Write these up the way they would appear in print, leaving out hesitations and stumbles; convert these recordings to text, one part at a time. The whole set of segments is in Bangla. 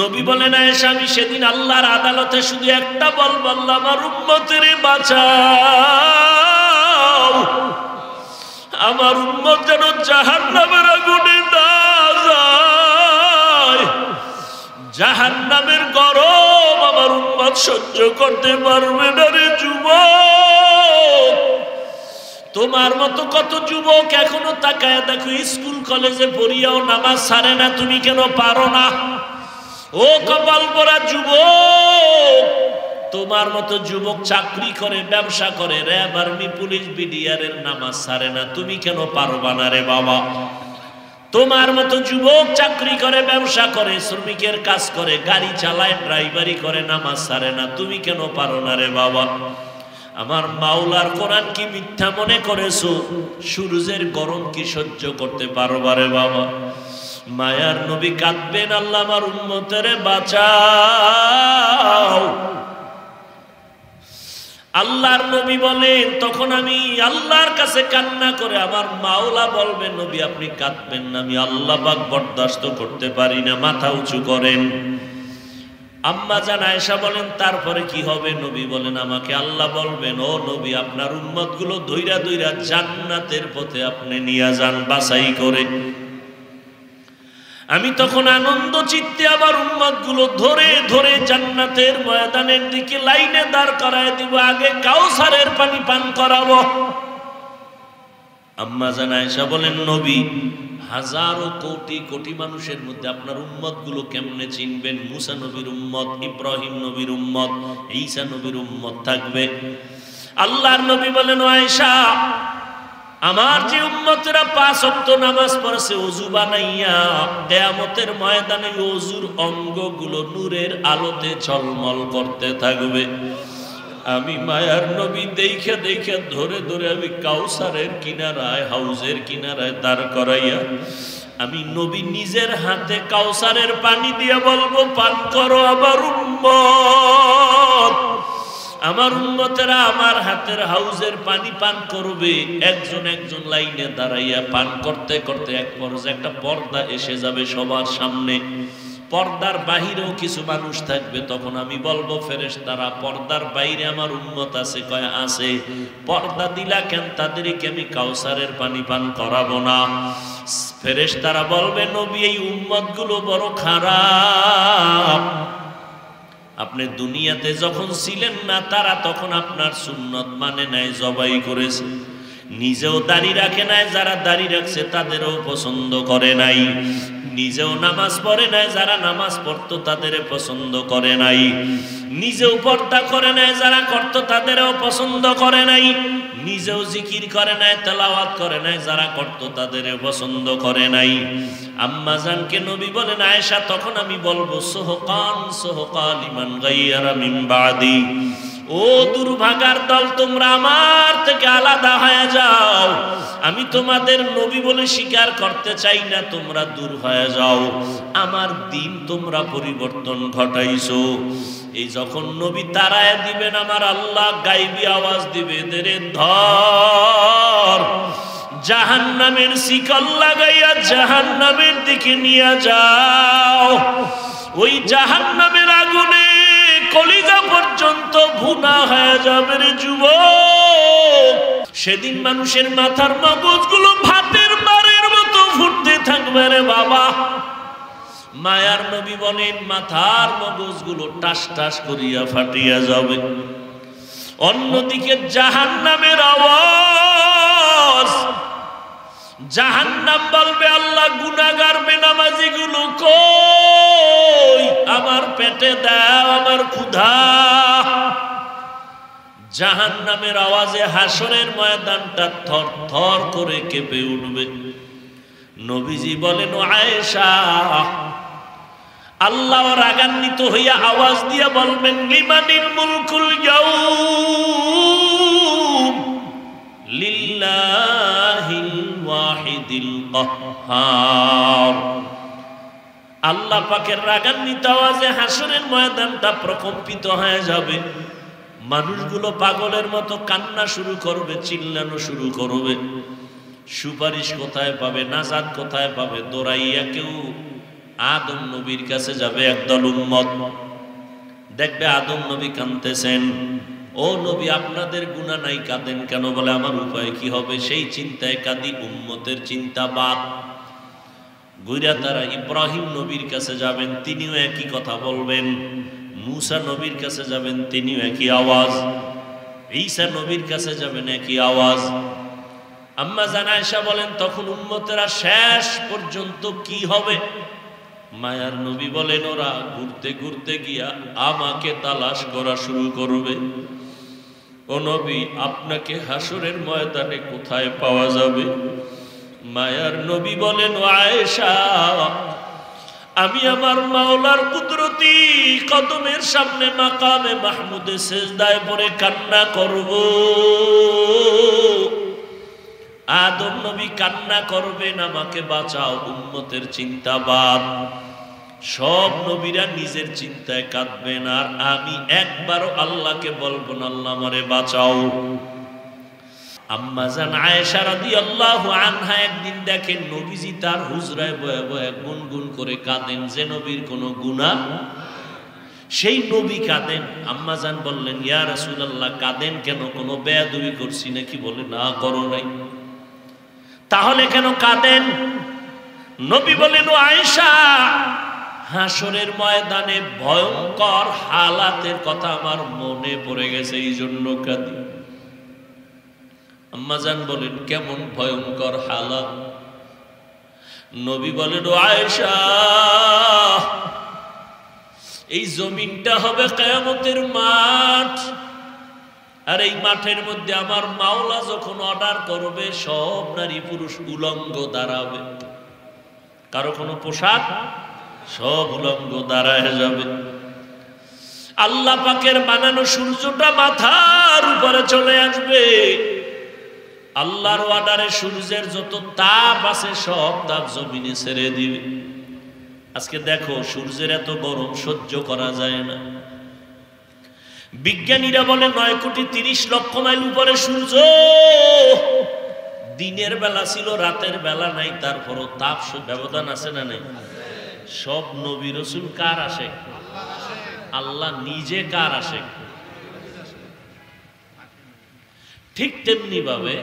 নবী বলেন আয়েশা, আমি সেদিন আল্লাহর আদালতে শুধু একটা বলবো, আল্লাহ আমার উম্মতের বাঁচাও, আমার উম্মত যেন জাহান্নামের আগুনে না যায়। জাহান্নামের গরম আমার উম্মত সহ্য করতে পারবে না রে যুবক। তোমার মতো কত যুবক এখনো তাকায় দেখো, স্কুল কলেজে পড়িয়াও নামাজ ছাড়ে না, তুমি কেন পারো না? ও কপাল পরা যুবক, তোমার মতো যুবক চাকরি করে, ব্যবসা করে, র্যাব, আর্মি, পুলিশ, বিডিআর এর নামাজ ছাড়ে না, তুমি কেন পারবা না রে বাবা? তোমার মতো যুবক চাকরি করে, ব্যবসা করে, শ্রমিকের কাজ করে, গাড়ি চালায়, ড্রাইভারি করে, নামাজ ছাড়ে না, তুমি কেন পারো না রে বাবা? আমার মাওলার কোরআন কি মিথ্যা মনে করেছো? সূর্যের গরম কি সহ্য করতে পারবা রে বাবা? মায়ার নবী কাঁদবেন, আল্লাহ আমার উম্মতের বাঁচাও। আল্লাহর নবী বলেন, তখন আমি আল্লাহর কাছে কান্না করে, আমার মাওলা বলবে নবী আপনি কাঁদবেন না, আমি আল্লাহ পাক বরদাস্ত করতে পারি না, মাথা উঁচু করেন। আম্মা জান আয়েশা বলেন, তারপরে কি হবে? নবী বলেন, আমাকে আল্লাহ বলবেন, ও নবী আপনার উম্মত গুলো ধইরা ধইরা জান্নাতের পথে আপনি নিয়ে যান বাছাই করে। আমি তখন আনন্দ চিত্তে আমার উম্মত গুলো ধরে ধরে জান্নাতের ময়দানের দিকে লাইনে দাঁড় করায় দিব, আগে কাউসারের পানি পান করাবো। আম্মা জান আয়েশা বলেন, নবী হাজারো কোটি কোটি মানুষের মধ্যে আপনার উম্মত গুলো কেমনে চিনবেন? মুসা নবীর উম্মত, ইব্রাহিম নবীর উম্মত, ঈসা নবীর উম্মত থাকবে। আল্লাহর নবী বলেন, আয়েশা আমার যে উম্মতেরা 5 ওয়াক্ত নামাজ পড়ছে ওযু বানাইয়া, কিয়ামতের ময়দানে ওযুর অঙ্গগুলো নূরের আলোতে ঝলমল করতে থাকবে। আমি মায়ার নবী দেখে দেখে ধরে ধরে আমি কাউসারের কিনারায়, হাউজের কিনারায় দাঁড় করাইয়া আমি নবী নিজের হাতে কাউসারের পানি দিয়ে বলবো, পান করো আমার উম্মত। আমার উম্মতেরা আমার হাতের হাউজের পানি পান করবে। একজন একজন লাইনে দাঁড়াইয়া পান করতে করতে এক পর্যায়ে একটা পর্দা এসে যাবে সবার সামনে। পর্দার বাহিরেও কিছু মানুষ থাকবে। তখন আমি বলবো, ফেরেশতারা পর্দার বাইরে আমার উম্মত আছে? কয় আছে। পর্দা দিলা কেন? তাদেরকে আমি কাউসারের পানি পান করাবো না। ফেরেশতারা বলবে, নবী এই উম্মত গুলো বড় খারাপ, আপনি দুনিয়াতে যখন ছিলেন না তারা তখন আপনার সুন্নত মানে নাই, জবাই করেছে, নিজেও দাড়ি রাখে নাই, যারা দাড়ি রাখছে তাদেরও পছন্দ করে নাই, নিজেও নামাজ পড়ে নাই, যারা নামাজ পড়তো তাদের পছন্দ করে নাই, নিজেও পর্দা করে নাই, যারা করতো তাদেরও পছন্দ করে নাই, নিজেও জিকির করে নাই, তেলাওয়াত করে নাই, যারা করতো তাদের পছন্দ করে নাই। আম্মা জানকে নবী বলেন, আয়েশা তখন আমি বলবো, সোহকান সোহকান লিমান গায়্যারা মিন বাদি, ও দুর্ভাগার দল, তোমরা আমার থেকে আলাদা হয়ে যাও, আমি তোমাদের নবী বলে স্বীকার করতে চাই না, তোমরা দূর হয়ে যাও, আমার দিন তোমরা পরিবর্তন ঘটাইছো। এই যখন নবী তারায় দিবেন, আমার আল্লাহ গায়বী আওয়াজ দিবে, এদেরে ধর, জাহান্নামের শিকল লাগাইয়া জাহান্নামের দিকে নিয়ে যাও। ওই জাহান্নামের আগুনে কলিজা পর্যন্ত ভুনা হয়ে যাবে রে যুবক। সেদিন মানুষের মাথার মগজগুলো ভাতের মারের মতো ফুটতে থাকবে রে বাবা। মায়ার নবী বলেন, মাথার মগজগুলো টাস টাস করিয়া ফাটিয়া যাবে। অন্যদিকে জাহান্নামের আওয়াজ, জাহান্নাম বলবে, আল্লাহ গুনাহগার বেনামাজি গুলো কই, আমার পেটে দাও, আমার ক্ষুধা। জাহান্নামের আওয়াজে হাসরের ময়দানটা থর থর করে কেঁপে উঠবে। নবীজি বলেন, ও আয়েশা, আল্লাহ রাগান্বিত হইয়া আওয়াজ দিয়া বলবেন, লিমানিল মুলকুল ইয়াউম লিল্লাহিল ওয়াহিদিল কাহ্হার। আল্লাহ পাকের রাগান্বিত আওয়াজে হাসরের ময়দানটা প্রকম্পিত হয়ে যাবে। মানুষগুলো পাগলের মতো কান্না শুরু করবে, চিল্লানো শুরু করবে। সুপারিশ কোথায় পাবে, নাজাত কোথায় পাবে, দৌড়াইয়া কেউ আদম নবীর কাছে যাবে একদল উম্মত, দেখবে আদম নবী কাঁদতেছেন, ও নবী আপনাদের গুনাহ নাই, কাঁদেন কেন? বলে আমার উপায় কি হবে? সেই চিন্তায় কাঁদি, উম্মতের চিন্তা বাদ। গুইরা তারা ইব্রাহিম নবীর কাছে যাবেন, তিনিও একই কথা বলবেন। মুসা নবীর কাছে যাবেন, তিনিও একই আওয়াজ। ঈসা নবীর কাছে যাবেন, একই আওয়াজ। আম্মা জান আয়েশা বলেন, তখন উম্মতেরা শেষ পর্যন্ত কি হবে? মায়ার নবী বলেন, ওরা ঘুরতে ঘুরতে গিয়া আমাকে তালাশ করা শুরু করবে। ও নবী, আপনাকে হাসরের ময়দানে কোথায় পাওয়া যাবে? মায়ার নবী বলেন, ও আয়েশা, আমি আমার মাওলার কুদরতি কদমের সামনে মাকামে মাহমুদে সেজদায় পড়ে কান্না করব। আদম নবী কান্না করবেন, আমাকে বাঁচাও। উম্মতের চিন্তা বাদ, সব নবীরা নিজের চিন্তায় কাঁদবেন, আর আমি একবারও আল্লাহকে বলবো না, আল্লাহ আমারে বাঁচাও। আম্মা জান আয়েশা রাদিয়াল্লাহু আনহা একদিন দেখেন নবীজি তার হুজরায় বয়ে বয়ে গুনগুন করে কাঁদেন, যে নবীর কোনো গুনাহ, সেই নবী কাঁদেন। আম্মা জান বললেন, ইয়া রাসূলুল্লাহ, কাঁদেন কেন? কোনো বেয়াদবি করছি নাকি? বলে, না, করো নাই। তাহলে কেন কাঁদেন? নবী বলেন, ও আয়েশা, হাসরের ময়দানে ভয়ঙ্কর হালাতের কথা আমার মনে পড়ে গেছে, এই জন্য কাঁদি। আম্মা জান বলেন, কেমন ভয়ঙ্কর হালাত? নবী বলেন, ও আয়েশা, এই জমিনটা হবে কিয়ামতের মাঠ, আর এই মাঠের মধ্যে আমার মাওলা যখন অর্ডার করবে, সব নারী পুরুষ উলঙ্গ দাঁড়াবে, কারো কোনো পোশাক, সব উলঙ্গ দাঁড়ায় যাবে। আল্লাহ পাকের বানানো সূর্যটা মাথার উপরে চলে আসবে, আল্লাহর অর্ডারে সূর্যের যত তাপ আছে সব তাপ জমিনে ছেড়ে দিবে। আজকে দেখো, সূর্যের এত গরম সহ্য করা যায় না। বিজ্ঞানীরা বলে 9,30,00,000 মাইল উপরে সূর্য, দিনের বেলা ছিল, রাতের বেলা নাই, তারপরও তাপ ব্যবধান আছে না নাই? সব নবী রাসূল কার আশিক? আল্লাহ নিজে কার আশিক? ঠিক তেমনি ভাবে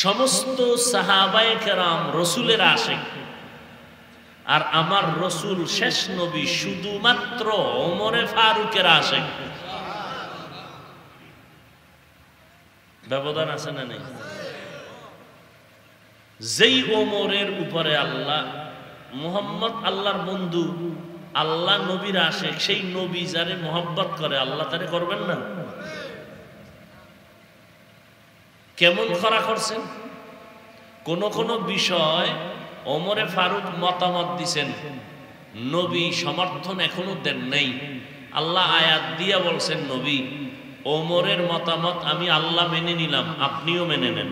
সমস্ত সাহাবায়ে কেরাম রসুলের আশিক, আর আমার রসুল শেষ নবী শুধুমাত্র ওমরে ফারুকের আশিক। ব্যবধান আছে না নেই? যেই ওমরের উপরে আল্লাহ, মুহাম্মদ আল্লাহর বন্ধু, আল্লাহ নবীর আশিক, সেই নবী যারে মোহাব্বত করে আল্লাহ তারে করবেন না? কেমন করা করছেন? কোন কোন বিষয় ওমরে ফারুক মতামত দিছেন, নবী সমর্থন এখনো দেন নাই। আল্লাহ আয়াত দিয়া বলছেন, নবী, ওমরের মতামত আমি আল্লাহ মেনে নিলাম, আপনিও মেনে নেন।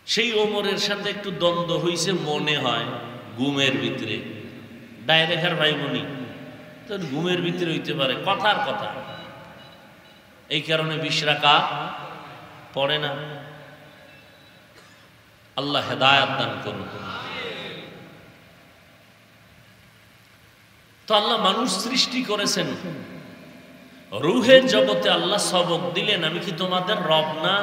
সেই ওমরের সাথে একটু দ্বন্দ্ব হইছে মনে হয় ঘুমের ভিতরে, ডাইরেক্ট ভাই মনি তো ঘুমের ভিতরে হইতে পারে, কথার কথা। এই কারণে 20 রাকাত পড়ে না। আল্লাহ হেদায়েত দান করুন। তো আল্লাহ মানুষ সৃষ্টি করেছেন, রূহের জগতে আল্লাহ সবক দিলেন, আমি কি তোমাদের রব না?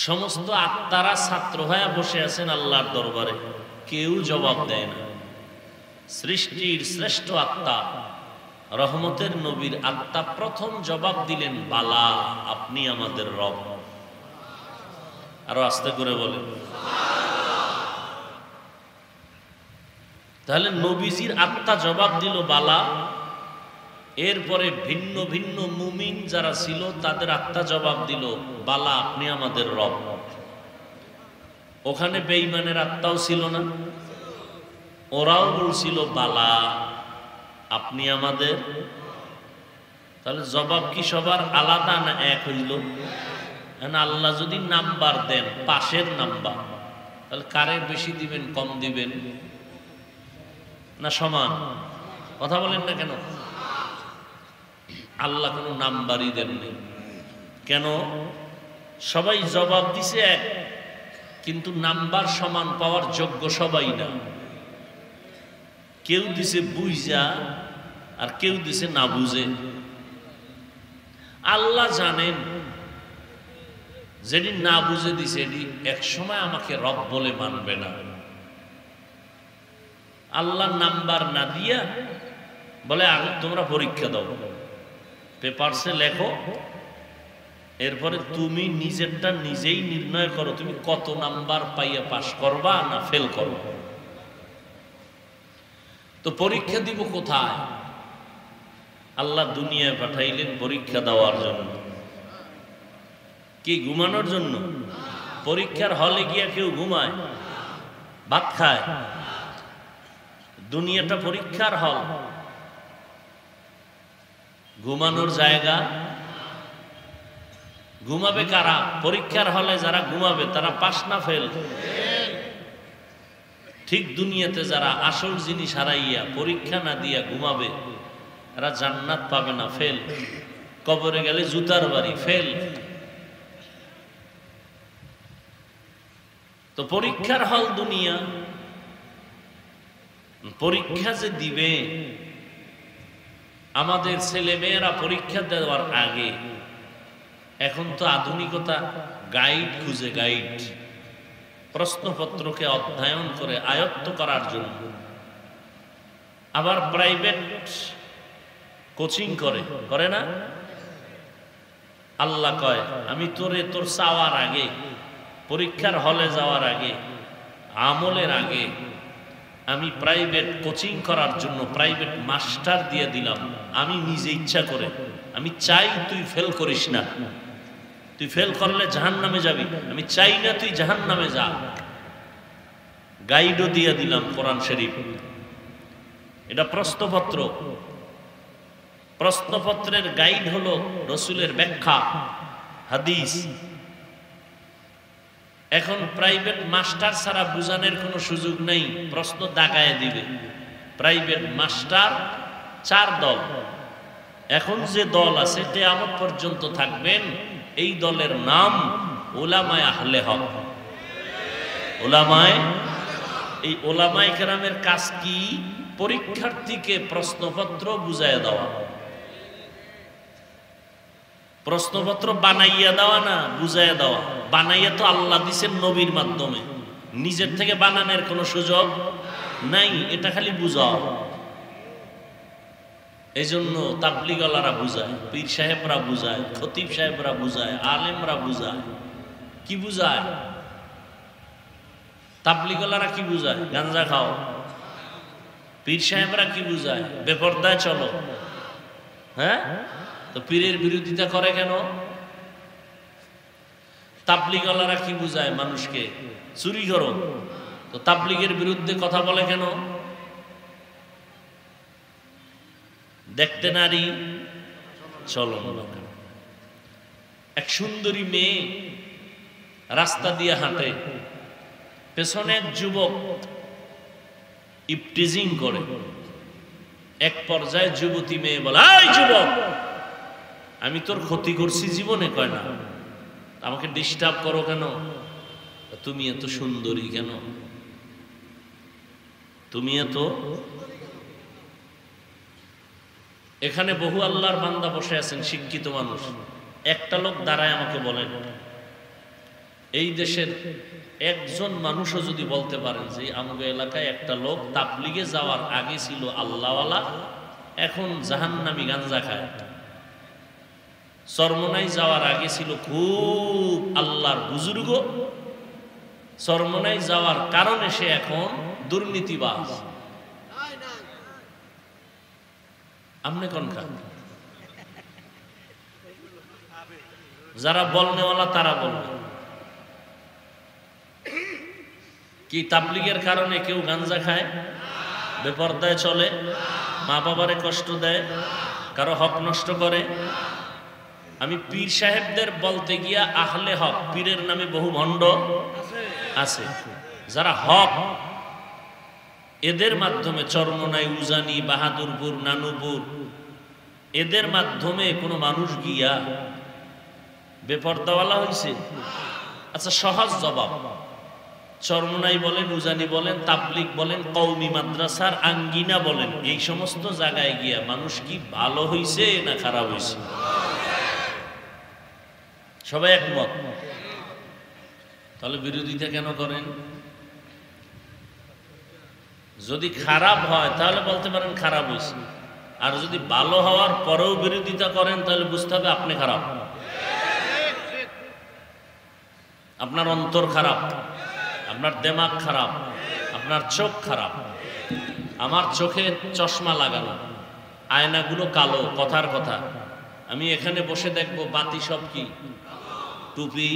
সমস্ত আত্মারা ছাত্র হয়ে বসে আছেন আল্লাহর দরবারে, কেউ জবাব দেয় না। সৃষ্টির শ্রেষ্ঠ আত্মা, রহমতের নবীর আত্মা প্রথম জবাব দিলেন, বালা, আপনি আমাদের রব। আরো আস্তে করে বলেন। তাহলে নবীজির আত্মা জবাব দিল বালা। এরপরে ভিন্ন ভিন্ন মুমিন যারা ছিল তাদের আত্মা জবাব দিল, বালা, আপনি আমাদের রব। ওখানে বেঈমানের আত্মাও ছিল না, ওরাও বলছিল, বালা, আপনি আমাদের। তাহলে জবাব কি সবার আলাদা না এক হইল? আল্লাহ যদি নাম্বার দেন, পাশের নাম্বার, তাহলে কারে বেশি দিবেন, কম দিবেন না সমান? কথা বলেন না কেন? আল্লাহ কোনো নাম্বারই দেননি। কেন? সবাই জবাব দিছে এক, কিন্তু নাম্বার সমান পাওয়ার যোগ্য সবাই না। কেউ দিছে বুঝা আর কেউ দিছে না বুঝে। আল্লাহ জানেন যেটি না বুঝে দিছে এটি এক সময় আমাকে রব বলে মানবে না। আল্লাহ নাম্বার না দিয়া বলে আগে তোমরা পরীক্ষা দাও, পেপারসে লেখো, এরপরে তুমি নিজেরটা নিজেই নির্ণয় করো তুমি কত নাম্বার পাইয়া পাস করবা না ফেল করবা। তো পরীক্ষা দিব কোথায়? আল্লাহ দুনিয়ায় পাঠাইলেন পরীক্ষা দেওয়ার জন্য। কি ঘুমানোর জন্য? পরীক্ষার হলে গিয়া কেউ ঘুমায়, ভাত খায়? দুনিয়াটা পরীক্ষার হল, ঘুমানোর জায়গা। ঘুমাবে কারা? পরীক্ষার হলে যারা ঘুমাবে তারা পাস না ফেল? ঠিক দুনিয়াতে যারা আসল জিনিস হারাইয়া পরীক্ষা না দিয়া ঘুমাবে এরা জান্নাত পাবে না, ফেল। কবরে গেলে জুতার বাড়ি, ফেল। তো পরীক্ষার হল দুনিয়া। পরীক্ষা যে দিবে, আমাদের ছেলে মেয়েরা পরীক্ষা দেওয়ার আগে এখন তো আধুনিকতা, গাইড খুঁজে, গাইড প্রশ্নপত্রকে অধ্যয়ন করে আয়ত্ত করার জন্য। আবার প্রাইভেট কোচিং করে না? আল্লাহ কয় আমি তোরে তোর চাওয়ার আগে, পরীক্ষার হলে যাওয়ার আগে, আমলের আগে আমি প্রাইভেট কোচিং করার জন্য প্রাইভেট মাস্টার দিয়ে দিলাম। আমি নিজে ইচ্ছা করে, আমি চাই তুই ফেল করিস না, তুই ফেল করলে জাহান্নামে যাবি, আমি চাই না তুই জাহান্নামে যা। গাইডও দিয়ে দিলাম কোরআন শরীফ। এটা প্রশ্নপত্র। প্রশ্নপত্রের গাইড হলো রসুলের ব্যাখ্যা, হাদিস। এখন প্রাইভেট মাস্টার ছাড়া বুঝানোর কোনো সুযোগ নেই, প্রশ্ন দাগায় দিবে। প্রাইভেট মাস্টার 4 দল। এখন যে দল আছে কিয়ামত পর্যন্ত থাকবেন, এই দলের নাম উলামায়ে আহলে হক। উলামায়ে, এই উলামায়ে কেরামের কাজ কি? পরীক্ষার্থীকে প্রশ্নপত্র বুঝাইয়া দেওয়া। প্রশ্নপত্র বানাইয়া দেওয়া না, বুঝাইয়া দেওয়া। বানাইয়া তো আল্লাহ দিছেন নবীর মাধ্যমে, নিজের থেকে বানানোর কোনো সুযোগ নাই, এটা খালি বুঝাও। এই জন্য তাবলীগওয়ালারা বুঝায়, পীর সাহেবরা বুঝায়, খতিব সাহেবরা বুঝায়, আলেমরা বুঝায়। কি বুঝায়? তাবলীগওয়ালারা কি বুঝায়? গাঞ্জা খাও। পীর সাহেবরা কি বুঝায়? বেপরদায় চলো। হ্যাঁ, তো পীরের বিরোধিতা করে কেন? তাবলীগওয়ালারা কি বুঝায় মানুষকে? চুরি করো। তো তাবলীগের বিরুদ্ধে কথা বলে কেন? দেখতে নারী, চলন। এক সুন্দরী মেয়ে রাস্তা দিয়ে হাঁটে, পেছনে এক যুবক ইপটিজিং করে। এক পর্যায়ে যুবতী মেয়ে বলে, এই যুবক, আমি তোর ক্ষতি করছি জীবনে? কয় না। আমাকে ডিস্টার্ব করো কেন? তুমি এত সুন্দরী কেন? তুমি এত। এখানে বহু আল্লাহর বান্দা বসে আছেন, শিক্ষিত মানুষ। একটা লোক দাঁড়ায় আমাকে বলেন, এই দেশের একজন মানুষও যদি বলতে পারেন যে আমাদের এলাকায় একটা লোক তাবলীগে যাওয়ার আগে ছিল আল্লাহওয়ালা, এখন জাহান্নামী গাঞ্জা খায়। চরমনাই যাওয়ার আগে ছিল খুব আল্লাহর বুজুর্গ, চরমনাই যাওয়ার কারণে সে এখন দুর্নীতিবাজ। আমনে কোন খান? যারা বলনেওয়ালা তারা বলবে। কি তাবলীগের কারণে কেউ গাঞ্জা খায়, বেপরদায় চলে, মা বাবারে কষ্ট দেয়, কারো হক নষ্ট করে? আমি পীর সাহেবদের বলতে গিয়া আহলে হক, পীরের নামে বহু ভণ্ড আছে। যারা হক, এদের মাধ্যমে চরমনাই, উজানি, বাহাদুরপুর, নানুপুর, এদের মাধ্যমে কোনো মানুষ গিয়া বেপরদাওয়ালা হয়েছে? আচ্ছা, সহজ জবাব। চরমনাই বলেন, উজানি বলেন, তাবলিগ বলেন, কওমি মাদ্রাসার আঙ্গিনা বলেন, এই সমস্ত জায়গায় গিয়া মানুষ কি ভালো হইছে না খারাপ হইছে? সবাই একমত। তাহলে বিরোধিতা কেন করেন? যদি খারাপ হয় তাহলে বলতে পারেন খারাপ হয়েছে, আর যদি ভালো হওয়ার পরেও বিরোধিতা করেন তাহলে বুঝতে হবে আপনি খারাপ, আপনার অন্তর খারাপ, আপনার দিমাগ খারাপ, আপনার চোখ খারাপ। আমার চোখে চশমা লাগানো, আয়নাগুলো কালো, কথার কথা। আমি এখানে বসে দেখবো বাতি সব কি টুপি।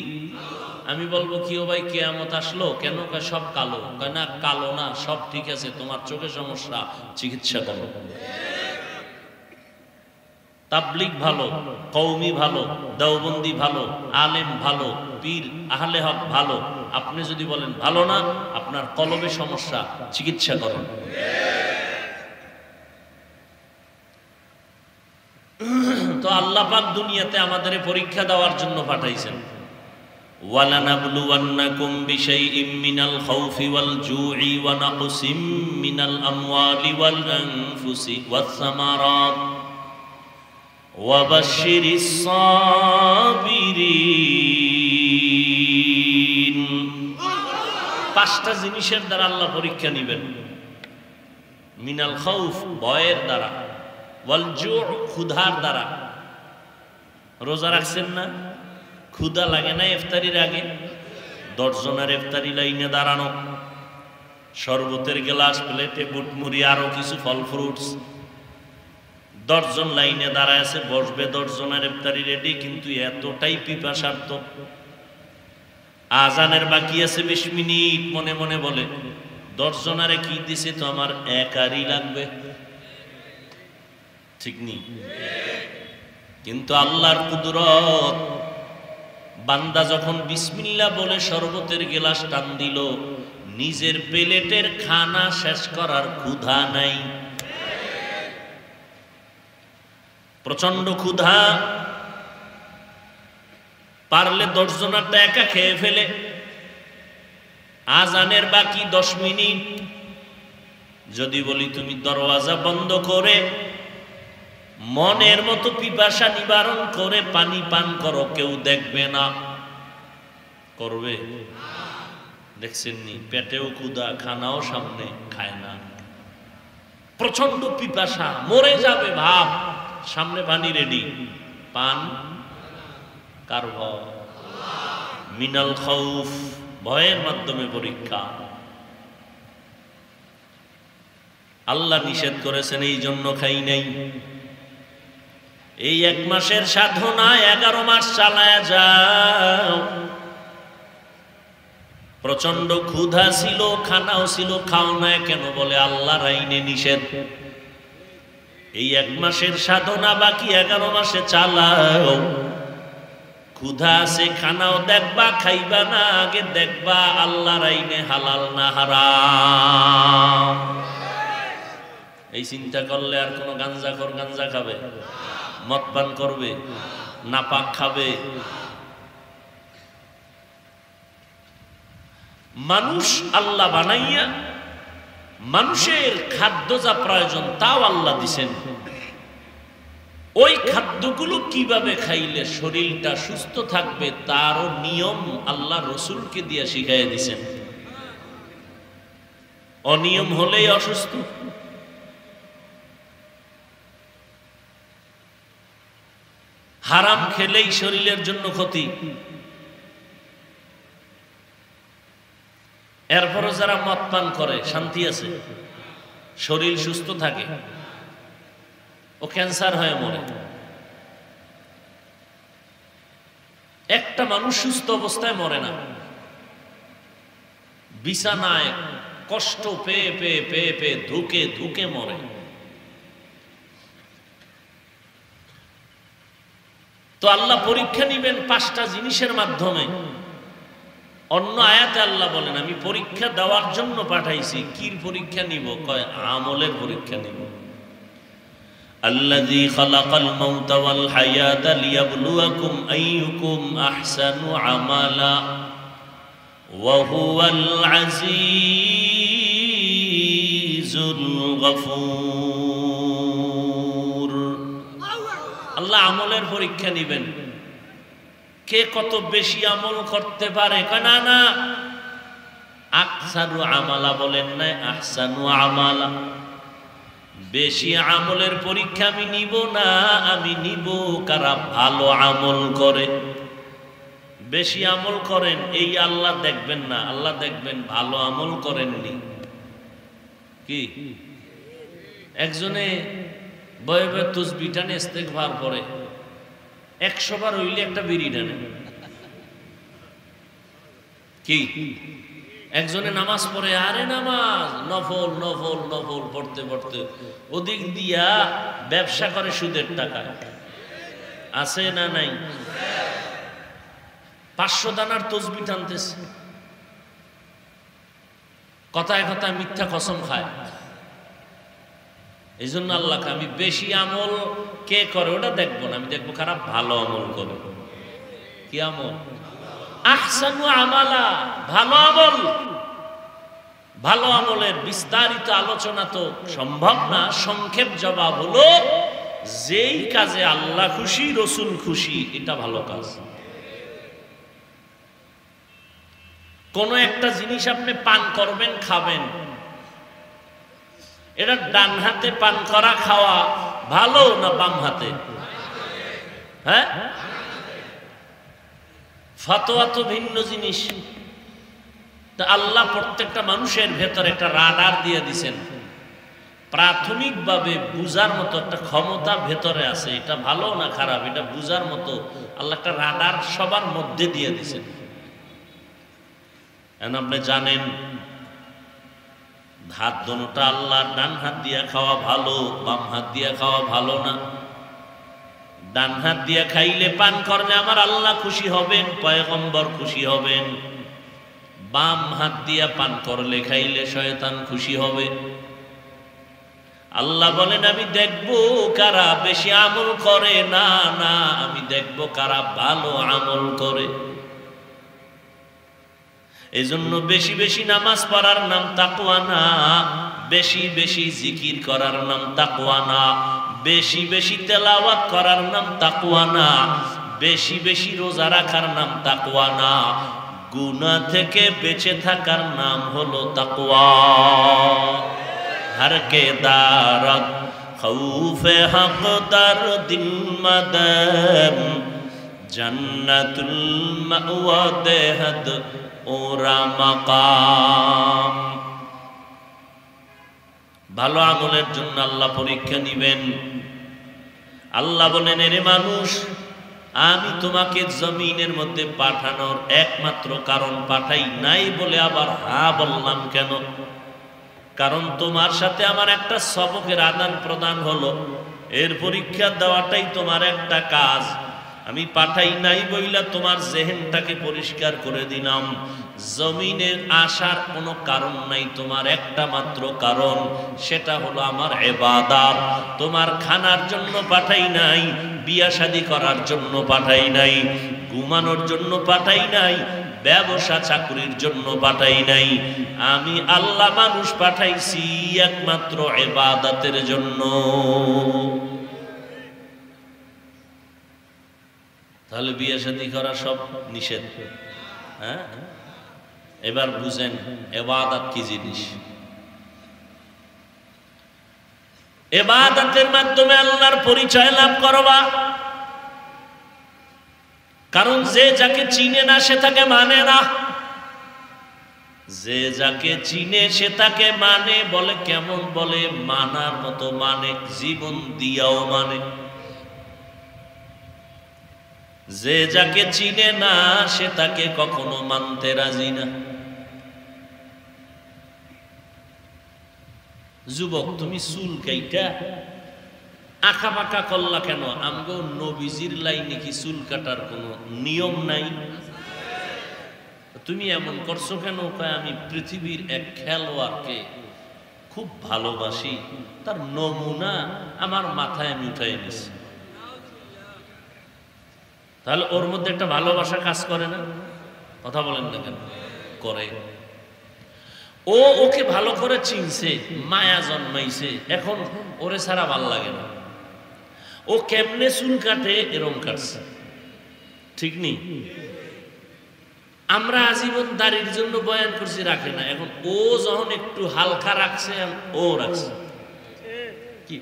আমি বলবো কি ও ভাই কিয়ামত আসলো কেন? কয় সব কালো। কয় না, কালো না, সব ঠিক আছে, তোমার চোখে সমস্যা, চিকিৎসা করো। তাবলিগ ভালো, কওমি ভালো, দেওবন্দি ভালো, আলেম ভালো, পীর আহলে হক ভালো। আপনি যদি বলেন ভালো না, আপনার কলবে সমস্যা, চিকিৎসা করেন। তো আল্লাহ পাক দুনিয়াতে আমাদের পরীক্ষা দেওয়ার জন্য পাঠাইছেন। ওয়ালানাবলুওয়ান্নাকুম বিশাইইম মিনাল খাউফি ওয়াল জুই ওয়া নাকসিম মিনাল আমওয়ালি ওয়াল আনফুসি ওয়াস সামারাত ওয়া বাশশিরিস সাবিরিন। পাঁচটা জিনিসের দ্বারা আল্লাহ পরীক্ষা নেবেন। মিনাল খাউফ, ভয়ের দ্বারা, ওয়াল জু, ক্ষুধার দ্বারা। রোজা রাখছেন না? ক্ষুধা লাগে না ইফতারির আগে? 10 জনের ইফতারি লাইনে দাঁড়ানো, শরবতের গ্লাস, প্লেটে বুটমুড়ি, আরো কিছু ফল ফ্রুটস। 10 জন লাইনে দাঁড়ায় আছে, বসবে 10 জনের ইফতারি রেডি, কিন্তু এতটাই পিপাসার্থ। আজানের বাকি আছে 20 মিনিট, মনে মনে বলে 10 জনারে কি দিছে তো আমার একারই লাগবে। ঠিক নেই? কিন্তু আল্লাহর কুদরত, বান্দা যখন বিসমিল্লাহ বলে শরবতের গ্লাস টান দিল, নিজের প্লেটের খানা শেষ করার ক্ষুধা নাই, প্রচন্ড ক্ষুধা। পারলে 10 জনারটা একা খেয়ে ফেলে। আজানের বাকি 10 মিনিট। যদি বলি তুমি দরওয়াজা বন্ধ করে মনের মতো পিপাসা নিবারণ করে পানি পান করো, কেউ দেখবে না, করবে? দেখছেন নি? পেটেও ক্ষুধা, খানাও সামনে, খায় না। প্রচন্ড পিপাসা, মরে যাবে ভাব, সামনে পানি রেডি, পান কার ভয়? মিনাল খাউফ, ভয়ের মাধ্যমে পরীক্ষা। আল্লাহ নিষেধ করেছেন, এই জন্য খাই নাই। এই 1 মাসের সাধনা 11 মাস চালায়া যাও। প্রচন্ড ক্ষুধা ছিল, খানাও ছিল, খাও না কেন? বলে আল্লাহর আইনে নিষেধ। এই 1 মাসের সাধনা বাকি 11 মাসে চালাও। ক্ষুধা আছে, খানাও দেখবা, খাইবা না, আগে দেখবা আল্লাহর আইনে হালাল না হারাম। এই চিন্তা করলে আর কোন গাঞ্জাখোর গাঞ্জা খাবে, মদ পান করবে, নাপাক খাবে? মানুষ আল্লাহ বানাইয়া মানুষের খাদ্য যা প্রয়োজন তাও আল্লাহ দিছেন। ওই খাদ্যগুলো কিভাবে খাইলে শরীরটা সুস্থ থাকবে তারও নিয়ম আল্লাহ রসুলকে দিয়ে শিখাইয়া দিছেন। অনিয়ম হলেই অসুস্থ। হারাম খেলেই শরীরের জন্য ক্ষতি। এরপরও যারা মদ পান করে শান্তি আছে, শরীর সুস্থ থাকে, ও ক্যান্সার হয়ে মরে। একটা মানুষ সুস্থ অবস্থায় মরে না, বিছানায় কষ্ট পেয়ে পেয়ে পেয়ে পেয়ে ধুকে ধুকে মরে। তো আল্লাহ পরীক্ষা নিবেন 5টা জিনিসের মাধ্যমে। অন্য আয়াতে আল্লাহ বলেন আমি পরীক্ষা দেওয়ার জন্য পাঠাইছি। কি পরীক্ষা নিব? কয় আমলের পরীক্ষা নিব। الذي خلق الموت والحياة ليبلوكم أيكم أحسن عملا وهو العزيز الغفور আল্লাহ আমলের পরীক্ষা নেবেন কে কত বেশি আমল করতে পারে না না আকসারু আমালা বলেন না আহসানু আমালা বেশি আমলের পরীক্ষা আমি নিব না আমি নিব কারা ভালো আমল করে বেশি আমল করেন এই আল্লাহ দেখবেন না আল্লাহ দেখবেন ভালো আমল করেননি কি একজনে বয়ে বয়ে তাসবিহ টানে ইস্তেগফার করে 100 বার হইলে একটা বিড়ি টানে কি একজনে নামাজ পড়ে আরে নামাজ নফল নফল নফল পড়তে পড়তে ওদিক দিয়া ব্যবসা করে সুদের টাকা আছে না নাই 500 দানার তাসবিহ টানতেছে কথায় কথায় মিথ্যা কসম খায় এই জন্য আল্লাহকে আমি বেশি আমল কে করে ওটা দেখবো না আমি দেখবো কারা ভালো আমল করে কি আমল আহসানু আমালা ভালো আমল ভালো আমলের বিস্তারিত আলোচনা তো সম্ভব না সংক্ষেপ জবাব হলো যেই কাজে আল্লাহ খুশি রসুল খুশি এটা ভালো কাজ কোন একটা জিনিস আপনি পান করবেন খাবেন এটা ডান হাতে পান করা খাওয়া ভালো না বাম হাতে হ্যাঁ ফতোয়া তো ভিন্ন জিনিস তা আল্লাহ প্রত্যেকটা মানুষের ভেতরে একটা রাডার দিয়ে দিয়েছেন প্রাথমিকভাবে বুঝার মতো একটা ক্ষমতা ভেতরে আছে এটা ভালো না খারাপ এটা বুঝার মতো আল্লাহ একটা রাডার সবার মধ্যে দিয়ে দিয়েছেন এখন আপনি জানেন হাত দোনোটা আল্লাহ ডান হাত দিয়ে খাওয়া ভালো বাম হাত দিয়ে খাওয়া ভালো না ডান হাত দিয়ে খাইলে পান করলে আমার আল্লাহ খুশি হবেন পয়গম্বর খুশি হবেন বাম হাত দিয়ে পান করলে খাইলে শয়তান খুশি হবে আল্লাহ বলেন আমি দেখব কারা বেশি আমল করে না না আমি দেখব কারা ভালো আমল করে এজন্য বেশি বেশি নামাজ পড়ার নাম তাকওয়া না বেশি বেশি জিকির করার নাম তাকওয়া না বেশি বেশি তেলাওয়াত করার নাম তাকওয়া না বেশি বেশি রোজা রাখার নাম তাকওয়া না গুনাহ থেকে বেঁচে থাকার নাম হলো তাকওয়া हर के दारत खौफे हक दर दिल मदम जन्नतुल मअवा देहद ओरा मकाम ভালো আমলের জন্য আল্লাহ পরীক্ষা নেবেন আল্লাহ বলেন এরে মানুষ আমি তোমাকে জমিনের মধ্যে পাঠানোর একমাত্র কারণ পাঠাই নাই বলে আবার হ্যাঁ বললাম কেন কারণ তোমার সাথে আমার একটা সবকের আদান প্রদান হলো এর পরীক্ষা দেওয়াটাই তোমার একটা কাজ আমি পাঠাই নাই বইলা তোমার জেহেনটাকে পরিষ্কার করে দিলাম জমিনে আসার কোনো কারণ নাই তোমার একটা মাত্র কারণ সেটা হলো আমার ইবাদত তোমার খানার জন্য পাঠাই নাই বিয়া শাদী করার জন্য পাঠাই নাই ঘুমানোর জন্য পাঠাই নাই ব্যবসা চাকরির জন্য পাঠাই নাই আমি আল্লাহ মানুষ পাঠাইছি একমাত্র ইবাদতের জন্য তাহলে বিয়ে শাদী করা সব নিষেধ হ্যাঁ এবার বুঝেন ইবাদত কি জিনিস ইবাদতের মাধ্যমে আল্লাহর পরিচয় লাভ করবা কারণ যে যাকে চিনে না সে তাকে মানে না যে যাকে চিনে সে তাকে মানে বলে কেমন বলে মানার মতো মানে জীবন দিয়াও মানে যে যাকে চিনে না সে তাকে কখনো মানতে রাজি না যুবক তুমি চুল কাইটা আঁকা বাঁকা করলা কেন আমগো নবীজির লাইনে কি চুল কাটার কোনো নিয়ম নাই তুমি এমন করছো কেন আমি পৃথিবীর এক খেলোয়াড়কে খুব ভালোবাসি, তার নমুনা আমার মাথায় আমি উঠাই নিছি। তাহলে ওর মধ্যে একটা ভালোবাসা কাজ করে না? কথা বলেন না কেন? করে। ও ওকে ভালো করে চিনছে, মায়া জন্মাইছে, এখন ওরে ছাড়া ভাল লাগে না। ও কেমনে চুল কাটে এরম কাটছে, ঠিক নেই? আমরা আজীবন দাড়ির জন্য বয়ান করছি, রাখে না। এখন ও যখন একটু হালকা রাখছে, ও রাখছে কি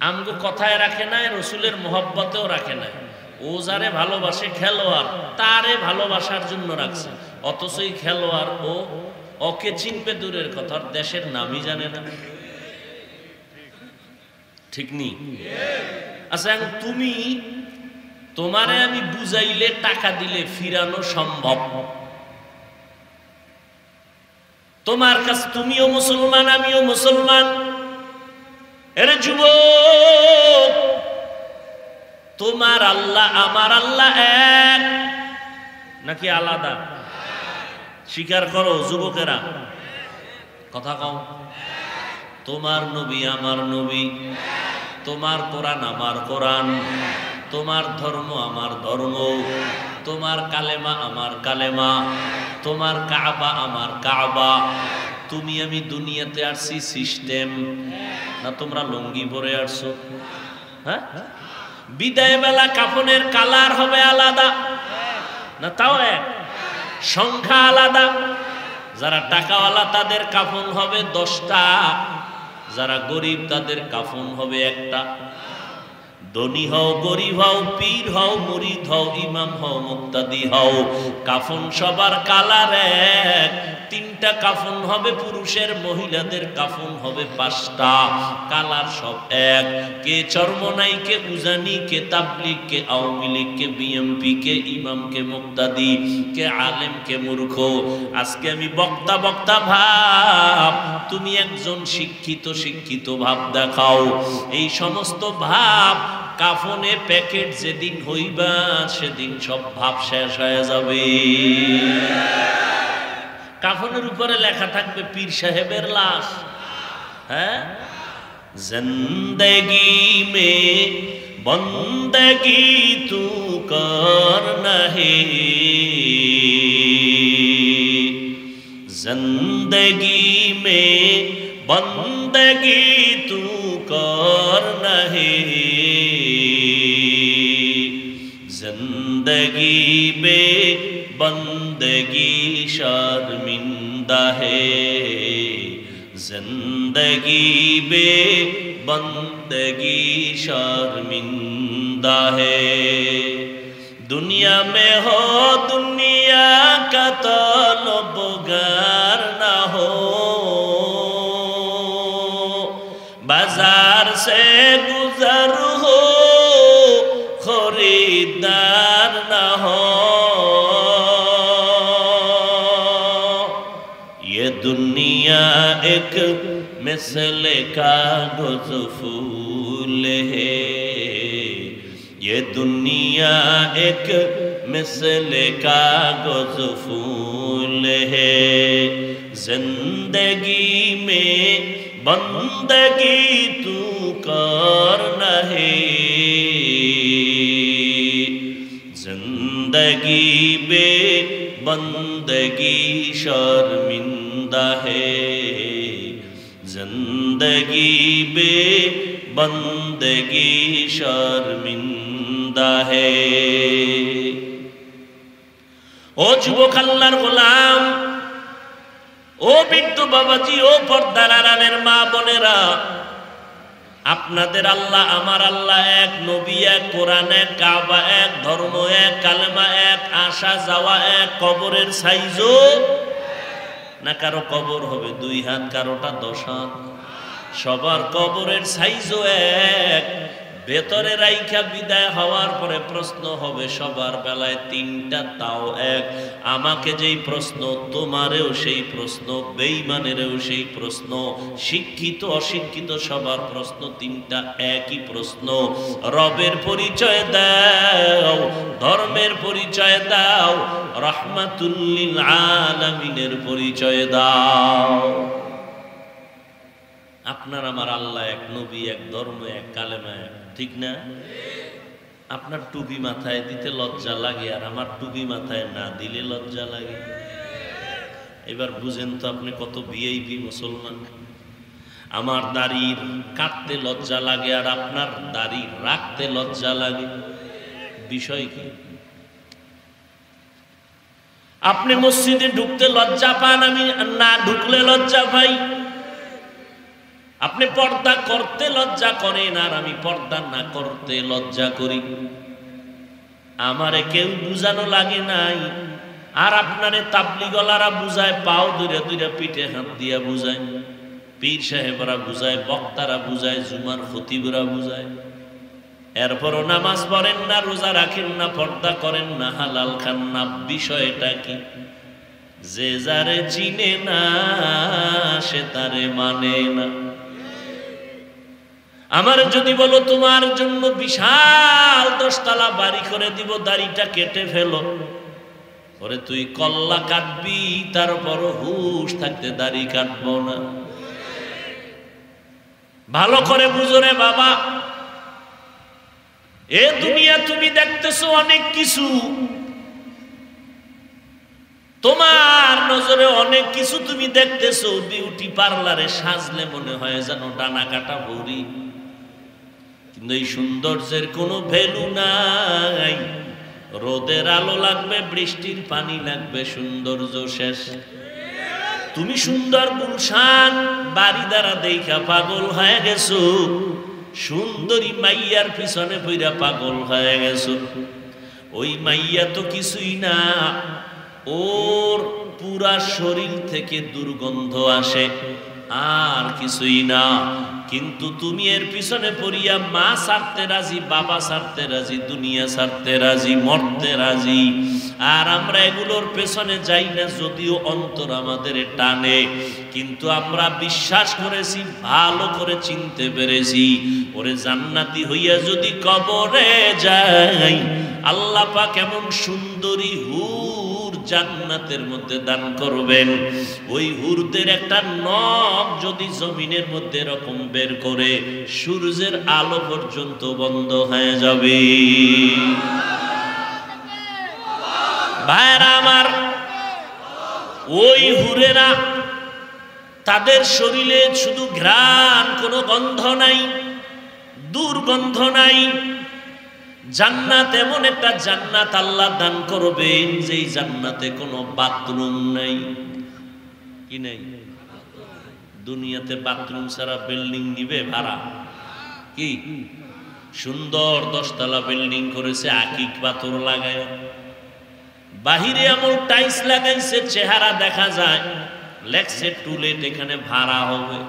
আমগো কথায় রাখে না, রসুলের মহব্বতেও রাখে না। ও যারে ভালোবাসে খেলোয়াড়, তারে ভালোবাসার জন্য রাখছে, অথচ এই খেলোয়াড় ও ওকে চিনবে দূরের কথা, দেশের নামই জানে না, ঠিক নেই? আচ্ছা, তুমি তোমারে আমি বুঝাইলে টাকা দিলে ফিরানো সম্ভব? তোমার কাছে, তুমিও মুসলমান আমিও মুসলমান, এরে যুবক, তোমার আল্লাহ আমার আল্লাহ এক নাকি আলাদা? স্বীকার করো যুবকেরা, কথা কও। তোমার নবী আমার নবী, তোমার কোরআন আমার কোরআন, তোমার ধর্ম আমার ধর্ম, তোমার কালেমা আমার কালেমা, তোমার কাবা আমার কাবা। তুমি আমি দুনিয়াতে আসছি সিস্টেম না, তোমরা লুঙ্গি পরে আসছো? হ্যাঁ, বিদায় বেলা কাফনের কালার হবে আলাদা না? তাও এক, সংখ্যা আলাদা। যারা টাকাওয়ালা তাদের কাফন হবে 10টা, যারা গরিব তাদের কাফন হবে একটা। ধনী হও গরিব হও, পীর হও মুরিদ হও, ইমাম হও মুক্তাদি হও, কাফন সবার কালার এক। 3টা কাফন হবে পুরুষের, মহিলাদের কাফন হবে 5টা, কালার সব এক। কে চরমনাই, কে উজানি, কে তাবলিগ, কে আওয়ামী লীগ, কে বিএমপি, কে ইমাম, কে মুক্তাদি, কে আলেম, কে মূর্খ। আজকে আমি বক্তা বক্তা ভাব, তুমি একজন শিক্ষিত ভাব দেখাও। এই সমস্ত ভাব কাফনে প্যাকেট যেদিন হইবা, সেদিন সব ভাব শেষ হয়ে যাবে। কাফনের উপরে লেখা থাকবে পীর সাহেবের লাশ। হ্যাঁ, জিন্দেগি মে বন্দেগি তু করনা হে, জিন্দেগি মে বন্দেগি তু করনা হে, जिंदगी में बंदगी शर्मिंदा है, जिंदगी में बंदगी शर्मिंदा है। दुनिया में हो दुनिया का तलबगार ना हो, बाजार से गुजर हो खरीदार ना हो। ये दुनिया एक मिसल कागज फूल है, ये दुनिया एक मिसल कागज फूल है। जिंदगी में बंदगी तू करना है, जिंदगी बे बंदगी शर्मिंदा है, जिंदगी बे बंदगी शर्मिंदा है। ओ যুবক আল্লাহর গোলাম, ও বৃদ্ধ বাবাজি, ও পর্দার আড়ালের মা বোনেরা, আপনাদের আল্লাহ আমার আল্লাহ এক, নবী এক, কোরআন এক, কাবা এক, ধর্ম এক, কালেমা এক, আসা যাওয়া এক। কবরের সাইজও না, কারো কবর হবে 2 হাত, কারোটা 10 হাত, সবার কবরের সাইজও এক। ভেতরে রাইখা বিদায় হওয়ার পরে প্রশ্ন হবে সবার বেলায় 3টা, তাও এক। আমাকে যেই প্রশ্ন, তোমারেও সেই প্রশ্ন, বেঈমানেরও সেই প্রশ্ন, শিক্ষিত অশিক্ষিত সবার প্রশ্ন 3টা, একই প্রশ্ন। রবের পরিচয় দাও, ধর্মের পরিচয় দাও, রাহমাতুল লিল আলামিনের পরিচয় দাও। আপনার আমার আল্লাহ এক, নবী এক, ধর্ম এক, কালেমা এক, ঠিক না? আপনার টুপি মাথায় দিতে লজ্জা লাগে আর আমার টুপি মাথায় না দিলে লজ্জা লাগে। এবার বুঝেন তো আপনি কত ভিআইপি মুসলমান। আমার দাড়ি কাটতে লজ্জা লাগে আর আপনার দাড়ি রাখতে লজ্জা লাগে। বিষয় কি? আপনি মসজিদে ঢুকতে লজ্জা পান, আমি না ঢুকলে লজ্জা পাই। আপনি পর্দা করতে লজ্জা করেন আর আমি পর্দা না করতে লজ্জা করি। আমারে কেউ বুঝানো লাগে নাই, আর আপনারে তাবলিগলারা বুঝায়, পাও ধরে ধরে পিঠে হাত দিয়া বুঝায়, পীর সাহেবরা বুঝায়, বক্তারা বুঝায়, জুমার খতিবরা বুঝায়। এরপরও নামাজ পড়েন না, রোজা রাখেন না, পর্দা করেন না, হালাল খান না। বিষয়টা কি? যে যারে চিনে না সে তারে মানে না। আমার যদি বলো তোমার জন্য বিশাল 10 তলা বাড়ি করে দিব, দাড়িটা কেটে ফেলো, ওরে তুই কল্লা কাটবি, তারপরও হুশ থাকতে দাড়ি কাটবো না। ভালো করে বুঝো রে বাবা, এ দুনিয়া তুমি দেখতেছো অনেক কিছু, তোমার নজরে অনেক কিছু তুমি দেখতেছো। বিউটি পার্লারে সাজলে মনে হয় যেন ডানা কাটা ভরি, কিন্তু এই সৌন্দর্যের কোনো ভ্যালু নাই। রোদের আলো লাগবে, বৃষ্টির পানি লাগবে, সৌন্দর্য শেষ। তুমি সুন্দর গুলশান বাড়ি দ্বারা দেখা পাগল হয়ে গেছো, সুন্দরী মাইয়ার পিছনে পইরা পাগল হয়ে গেছো। ওই মাইয়া তো কিছুই না, ওর পুরা শরীর থেকে দুর্গন্ধ আসে, আর কিছুই না। কিন্তু তুমি এর পিছনে পড়িয়া মা ছাড়তে রাজি, বাবা ছাড়তে রাজি, দুনিয়া ছাড়তে রাজি, মরতে রাজি। আর আমরা এগুলোর পেছনে যাই না, যদিও অন্তর আমাদের টানে, কিন্তু আমরা বিশ্বাস করেছি, ভালো করে চিনতে পেরেছি, ওরে জান্নাতি হইয়া যদি কবরে যাই, আল্লাহ পাক এমন সুন্দরী হুর জান্নাতের মধ্যে দান করবেন। ওই হুরদের একটা নখ যদি জমিনের মধ্যে এরকম বের করে, সূর্যের আলো পর্যন্ত বন্ধ হয়ে যাবে। ভাইরা আমার, ওই হুরেরা, তাদের শরীরে শুধু ঘ্রাণ, কোনো গন্ধ নাই, দুর্গন্ধ নাই। জান্নাত এমন একটা জান্নাত আল্লাহ দান করবেন, যেই জান্নাতে কোনো বাথরুম নাই। কি নাই? দুনিয়াতে বাথরুম ছাড়া বিল্ডিং নিবে ভাড়া? কি সুন্দর 10 তলা বিল্ডিং করেছে, আকিক পাথর লাগায়, বাহিরে এমন টাইলস লাগাইছে, চেহারা দেখা যায়, লেখছে টুলেট, এখানে ভাড়া হবে।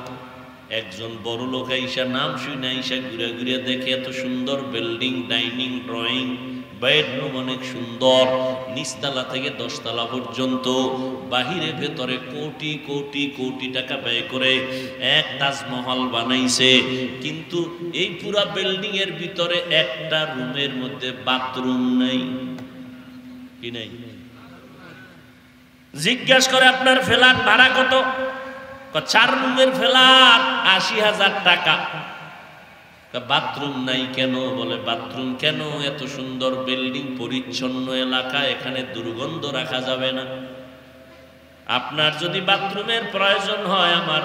একজন বড় লোক আইসা, নাম শুনে আইসা ঘুরে ঘুরে দেখে, এত সুন্দর বিল্ডিং, ডাইনিং, ড্রয়িং, বেডরুম অনেক সুন্দর, নিচতলা থেকে 10 তলা পর্যন্ত, বাহিরে ভেতরে কোটি কোটি কোটি টাকা ব্যয় করে এক তাজমহল বানাইছে। কিন্তু এই পুরা বিল্ডিং এর ভিতরে একটা রুমের মধ্যে বাথরুম নাই। কি নাই? জিজ্ঞাসা করে আপনার ফ্ল্যাট ভাড়া কত? 4 রুমের ফ্ল্যাট, 80,000 টাকা। বাথরুম নাই কেন? বলে বাথরুম কেন? এত সুন্দর বিল্ডিং, পরিচ্ছন্ন এলাকা, এখানে দুর্গন্ধ রাখা যাবে না। আপনার যদি বাথরুমের প্রয়োজন হয়, আমার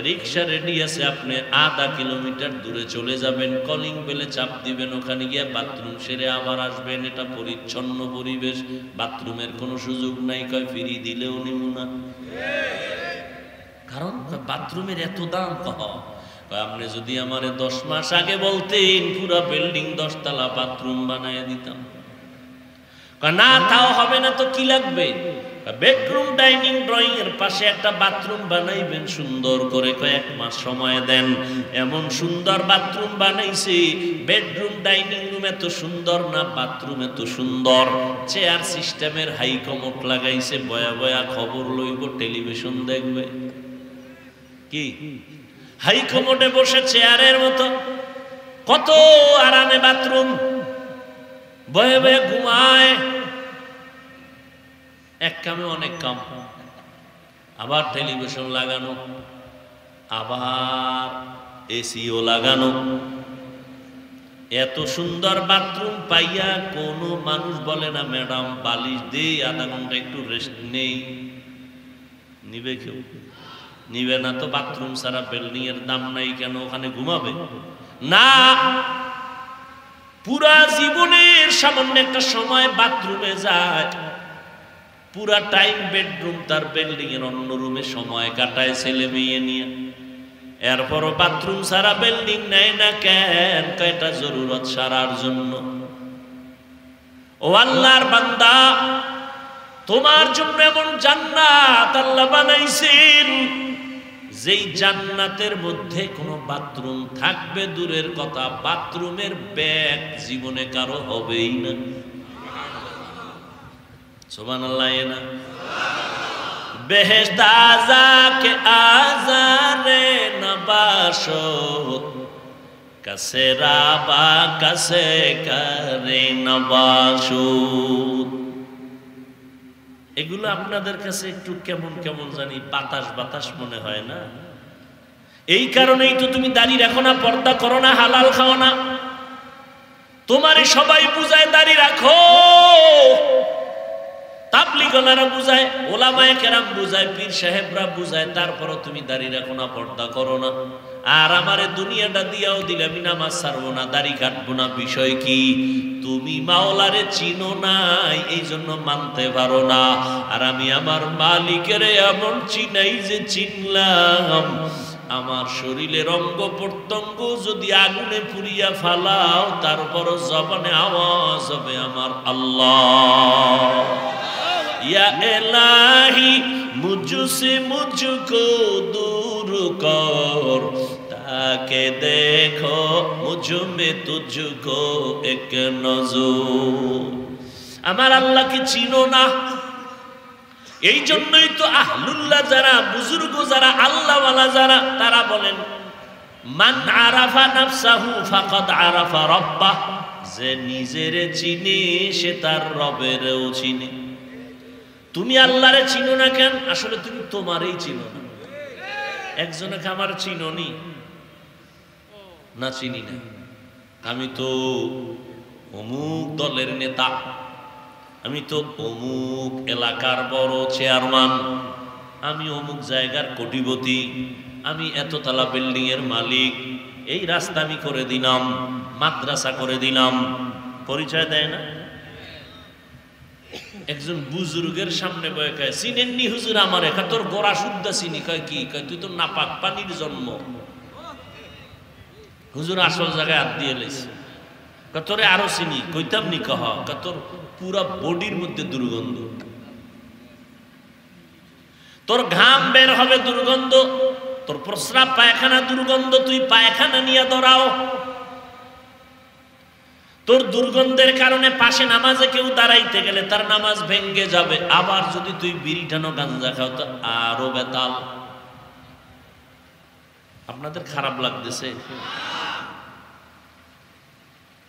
রিক্সা রেডি আছে, আপনি আধা কিলোমিটার দূরে চলে যাবেন, কলিং বেলে চাপ দিবেন, ওখানে গিয়ে বাথরুম সেরে আবার আসবেন। এটা পরিচ্ছন্ন পরিবেশ, বাথরুমের কোনো সুযোগ নাই। কয় ফ্রি দিলেও নিব না, কারণ বাথরুমের এত দাম। আপনি যদি আমার 10 মাস আগে বলতেন, পুরা বিল্ডিং 10 তলা বাথরুম বানায় দিতাম। না, তাও হবে না তো কি লাগবে? বেডরুম, ডাইনিং, ড্রয়িং এর পাশে একটা বাথরুম বানাইবেন সুন্দর করে, 1 মাস সময় দেন। এমন সুন্দর বাথরুম বানাইছে, বেডরুম, ডাইনিং রুম এত সুন্দর না, বাথরুম এত সুন্দর, চেয়ার সিস্টেমের হাই কমোড লাগাইছে, বয়া বয়া খবর লইব, টেলিভিশন দেখবে। কি হাই কমোডে বসে চেয়ারের মতো, কত আরামে বাথরুম, বয়ে বয়ে ঘুমায়। এক কামে অনেক কাম। আবার টেলিভিশন লাগানো, আবার এসিও লাগানো। এত সুন্দর বাথরুম পাইয়া কোনো মানুষ বলে না ম্যাডাম বালিশ দে, আধা ঘন্টা একটু রেস্ট নেই? নিবে কেউ? নিবে না তো। বাথরুম ছাড়া বিল্ডিং এর দাম নাই কেন? ওখানে ঘুমাবে না। পুরা জীবনের সামান্য একটা সময় বাথরুমে যায়, পুরা টাইম বেডরুম তার বিল্ডিং এর অন্য রুমে সময় কাটায় ছেলে মেয়ে নিয়ে। এরপরও বাথরুম সারা বিল্ডিং নেয় না কেন? কয়টা জরুরত সারার জন্য। ও আল্লাহর বান্দা, তোমার জন্য এমন জান্নাত আল্লাহ বানাইছেন, যেই জান্নাতের মধ্যে কোনো বাথরুম থাকবে দূরের কথা, বাথরুমের ব্যাগ জীবনে কারো হবেই না। সুবহানাল্লাহ। না বেহেশত আযাকে আযারে নবাশো কাসে রাবা কাসে করে নবাশো। এগুলো আপনাদের কাছে একটু কেমন কেমন জানি বাতাস বাতাস মনে হয় না? এই কারণেই তো তুমি দাড়ি রাখো না, পর্দা করো না, হালাল খাও না। তোমারে সবাই বুঝায় দাড়ি রাখো, তাবলীগওয়ালারা বুঝায়, ওলামায়ে কেরাম বুঝায়, পীর সাহেবরা বুঝায়, তারপরও তুমি দাড়ি রাখো না, পর্দা করো না। আর আমারে দুনিয়াটা দিয়াও দিলে আমি নামাজ ছাড়বো না, দাড়ি কাটবো না। বিষয় কি? তুমি মাওলারে চিনো নাই, এই জন্য মানতে পারো না। আর আমি আমার মালিকের এমন চিনাই যে চিনলাম আমার শরীরের অঙ্গ প্রত্যঙ্গ যদি আগুনে পুড়িয়া ফালাও, তারপরও জবানে আওয়াজ হবে আমার আল্লাহ। या इलाही मुझसे मुझको दूर कर, ताके देखो मुझ में तुझको एक नजर। আমার আল্লাহকে চিনো না, এই জন্যই তো আহলুল্লাহ যারা, বুজুর্গ যারা, আল্লাহওয়ালা যারা, তারা বলেন মান আরাফা নাফসাহু ফাকাদ আরাফা রাব্বাহ, যে নিজেরে চিনে সে তার রবেরও চিনে। তুমি আল্লাহরে চিনো না কেন? আসলে তুমি তোমারই চিনো না। একজনকে আমার চিনোনি না? চিনি না। আমি তো অমুক দলের নেতা, আমি তো অমুক এলাকার বড় চেয়ারম্যান, আমি অমুক জায়গার কোটিপতি, আমি এততলা বিল্ডিং এর মালিক, এই রাস্তা আমি করে দিলাম, মাদ্রাসা করে দিলাম। পরিচয় দেয় না? একজন বুজুর্গের সামনে বয়ে কয় চিনেননি হুজুর আমার, একা তোর গোড়া শুদ্ধ চিনি। কয় কি? কয় তুই তো নাপাক পানির জন্ম। হুজুর আসল জায়গায় হাত দিয়ে লেছে। কয় তোরে আরো চিনি। কইতাম নি? কহ তোর পুরা বডির মধ্যে দুর্গন্ধ, তোর ঘাম বের হবে দুর্গন্ধ, তোর প্রস্রাব পায়খানা দুর্গন্ধ, তুই পায়খানা নিয়ে দৌড়াও। তোর দুর্গন্ধের কারণে পাশে নামাজে কেউ দাঁড়াইতে গেলে তার নামাজ ভেঙ্গে যাবে। আবার যদি তুই বিড়ি টানো গাঞ্জা খাও তো আরো বেতাল। আপনাদের খারাপ লাগতেছে?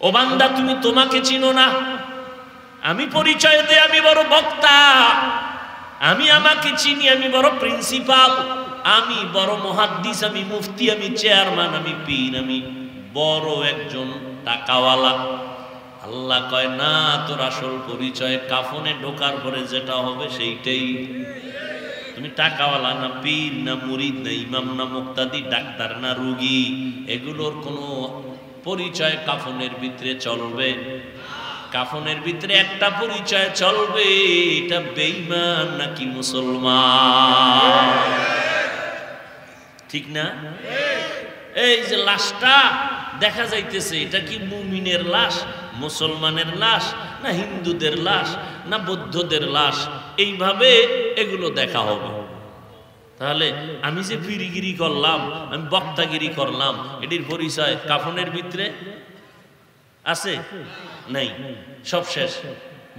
ও বান্দা, তুমি তোমাকে চিনো না। আমি পরিচয় দেই আমি বড় বক্তা, আমি আমাকে চিনি, আমি বড় প্রিন্সিপাল, আমি বড় মুহাদ্দিস, আমি মুফতি, আমি চেয়ারম্যান, আমি পীর, আমি বড় একজন টাকাওয়ালা। আল্লাহ কয় না, তোর আসল পরিচয় কাফনে ঢোকার পরে যেটা হবে সেইটাই। তুমি টাকাওয়ালা না, পীর না, মুরিদ না, ইমাম না, মুক্তাদি, ডাক্তার না, রোগী, এগুলোর কোনো পরিচয় কাফনের ভিতরে চলবে? কাফনের ভিতরে একটা পরিচয় চলবে, এটা বেঈমান নাকি মুসলমান। ঠিক না? এই যে লাশটা দেখা যাইতেছে, এটা কি মুমিনের লাশ, মুসলমানের লাশ, না হিন্দুদের লাশ, না বৌদ্ধদের লাশ? এইভাবে এগুলো দেখা হবে। তাহলে আমি যে পীরগিরি করলাম, আমি বক্তাগিরি করলাম, এটির পরিচয় কাফনের ভিতরে আছে? নাই, সব শেষ।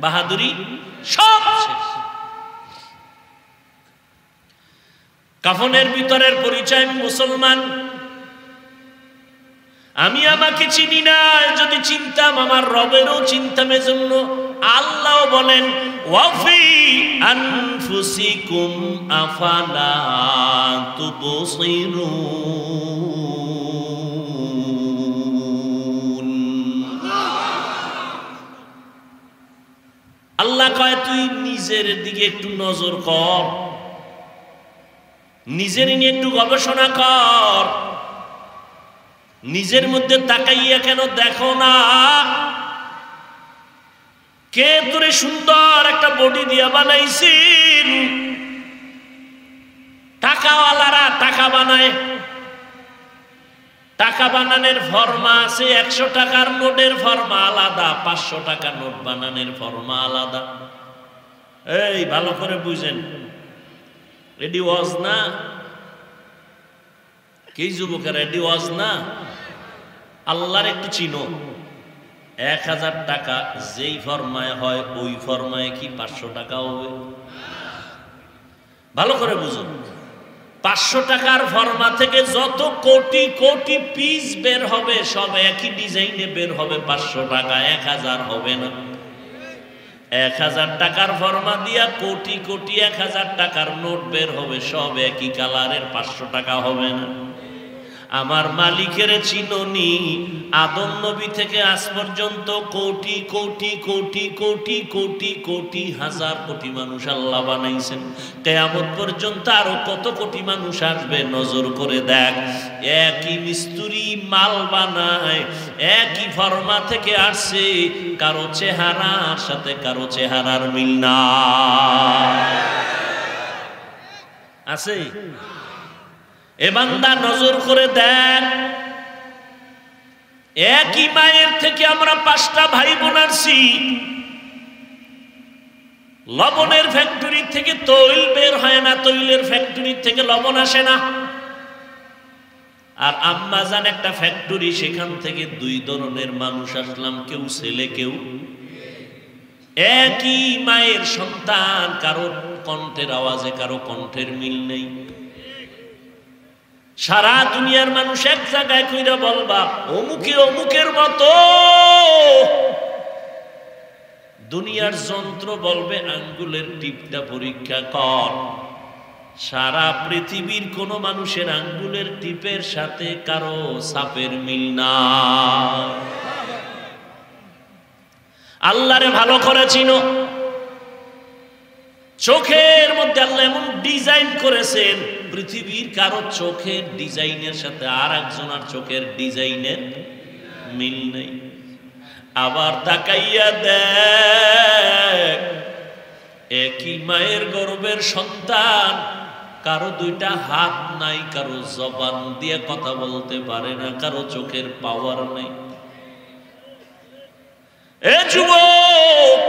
বাহাদুরি সব শেষ। কাফনের ভিতরের পরিচয় আমি মুসলমান। আমি আমাকে চিনি না, যদি চিনতাম আমার রবেরও চিনতাম। এজন্য আল্লাহ বলেন ওয়াফি আনফুসিকুম আফালা তুবসিরুন। আল্লাহ কয় তুই নিজের দিকে একটু নজর কর, নিজের নিয়ে একটু গবেষণা কর, নিজের মধ্যে তাকাইয়া কেন দেখো না কে তোরে সুন্দর একটা বডি দিয়া বানাইছেন। টাকাওয়ালারা টাকা বানায়, টাকা বানানোর ফর্মা আছে, 100 টাকার নোটের ফর্মা আলাদা, 500 টাকার নোট বানানোর ফর্মা আলাদা। এই ভালো করে বুঝেন, রেডি ওয়াজ না কি যুবকের, রেডি ওয়াজ না। আল্লাহর একটু চিনো, 1000 টাকা যেই ফরমায় হয় ওই ফরমায় কি 500 টাকা হবে? ভালো করে বুঝুন, 500 টাকার ফরমা থেকে যত কোটি কোটি পিস বের হবে সব একই ডিজাইনে বের হবে 500 টাকা, 1000 হবে না। 1000 টাকার ফরমা দিয়া কোটি কোটি 1000 টাকার নোট বের হবে, সব একই কালারের, 500 টাকা হবে না। আমার মালিকের চিননি, আদম নবী থেকে আজ পর্যন্ত কোটি কোটি কোটি কোটি কোটি কোটি হাজার কোটি মানুষ আল্লাহ বানাইছেন। কিয়ামত পর্যন্ত আরো কত কোটি মানুষ আসবে নজর করে দেখ। একই মিস্ত্রি মাল বানায়, একই ফর্মা থেকে আসছে, কারো চেহারার সাথে কারো চেহারার মিল না আছে। এ বান্দা নজর করে দেন, একই মায়ের থেকে আমরা 5টা ভাই বোন আসছি। লবণের ফ্যাক্টরি থেকে তৈল বের হয় না, তৈলের ফ্যাক্টরি থেকে লবণ আসে না। আর আম্মা জান একটা ফ্যাক্টরি, সেখান থেকে 2 ধরনের মানুষ আসলাম, কেউ ছেলে কেউ। একই মায়ের সন্তান, কারো কণ্ঠের আওয়াজে কারো কণ্ঠের মিল নেই। সারা দুনিয়ার মানুষ এক জায়গায় কইরা বলবা অমুকে অমুকের মতো, দুনিয়ার যন্ত্র বলবে আঙ্গুলের টিপটা পরীক্ষা কর। সারা পৃথিবীর কোন মানুষের আঙ্গুলের টিপের সাথে কারো ছাপের মিল না। আল্লাহরে ভালো করে চিনো। চোখের মধ্যে আল্লাহ এমন ডিজাইন করেছেন, পৃথিবীর কারো চোখের ডিজাইনের সাথে আর একজনের চোখের ডিজাইনের মিল নেই। আবার তাকাইয়া দেখ, একই মায়ের গর্ভের সন্তান, কারো 2টা হাত নাই, কারো জবান দিয়ে কথা বলতে পারে না, কারো চোখের পাওয়ার নেই। এ যুবক,